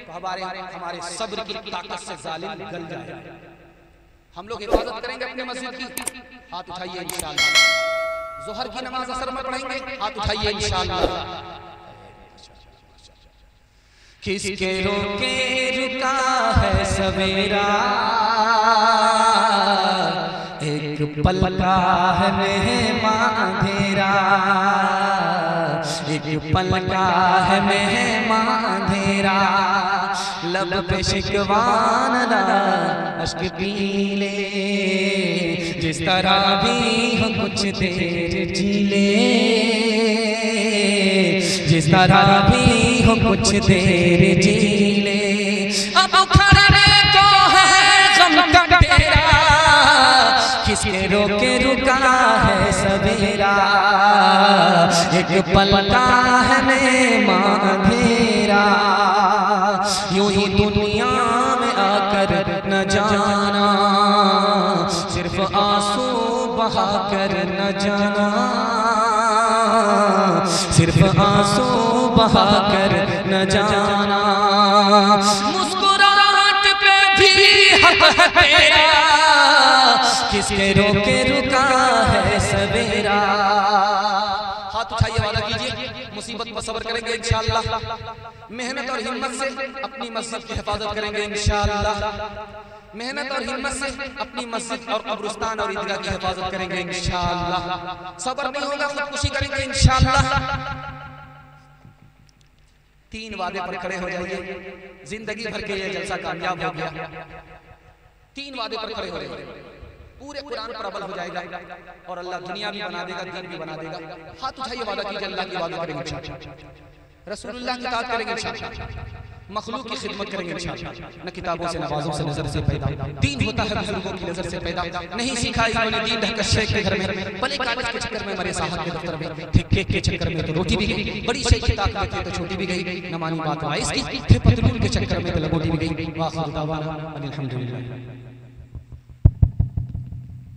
तो हमारे सब्र की ताकत से जालिम गल जाएगा। हम लोग हिफाजत करेंगे अपने मस्जिद की, हाथ उठाइए इंशाअल्लाह। जोहर की नमाज असर में पढ़ेंगे, हाथ उठाइए इंशाअल्लाह। किसके रोके रुका है सवेरा, एक पल का है मेहमान अंधेरा, एक पल का है मेहमान अंधेरा। लब पे शिकवान दा अश्क पीले, जिस तरह भी हो कुछ देर जी ले, जिस तरह भी हो कुछ देर जी ले। अब उखड़ने को है गम का तेरा, किसके रोके रुका है सवेरा, एक पल का है मेहमान अंधेरा। यूं ही दुनिया में आकर न जाना, सिर्फ आंसू बहाकर न जाना, सिर्फ आंसू बहाकर न जाना। मुस्कुराहट पे भी हक है तेरा, किसके रोके रुका है सवेरा। हाथ उठाइए, वादा कीजिए, मुसीबत पर सब्र करेंगे इंशाअल्लाह। मेहनत और हिम्मत से अपनी मस्जिद की हिफाजत करेंगे इंशाअल्लाह। मेहनत और हिम्मत से अपनी मस्जिद और कब्रिस्तान और ईदगाह की हिफाजत करेंगे इंशाअल्लाह। सब्र नहीं होगा, खुदकुशी करेंगे इंशाअल्लाह। 3 वादे पर खड़े हो जाइए, जिंदगी भर के ये जलसा कामयाब हो गया। 3 वादे पर खड़े हो जाइए, पूरे कुरान पर अमल हो जाएगा और अल्लाह दुनिया भी बना देगा, दीन भी बना देगा। हाथ उठाइए, वादा कीजिए, अल्लाह की इबादत करेंगे इंशाअल्लाह, रसूलुल्लाह की इताअत करेंगे इंशाअल्लाह, मखलूक की खिदमत करेंगे इंशाअल्लाह। न किताबों से नवाजों से नजर से पैदा, दीन होता है बुजुर्गों की नजर से पैदा। नहीं सीखा इन्होंने दीन ढंग शेख के घर में, भले कागज के चक्कर में मरे साहब के दफ्तर में, थे केक के चक्कर में तो रोटी भी गई, बड़ी शेख की ताकत में थे तो छोटी भी गई, न मानी बात वाइस की, थे पतलून के चक्कर में तो लगोटी भी गई। वाखिर दावाना अनिल हम्दुलिल्लाह।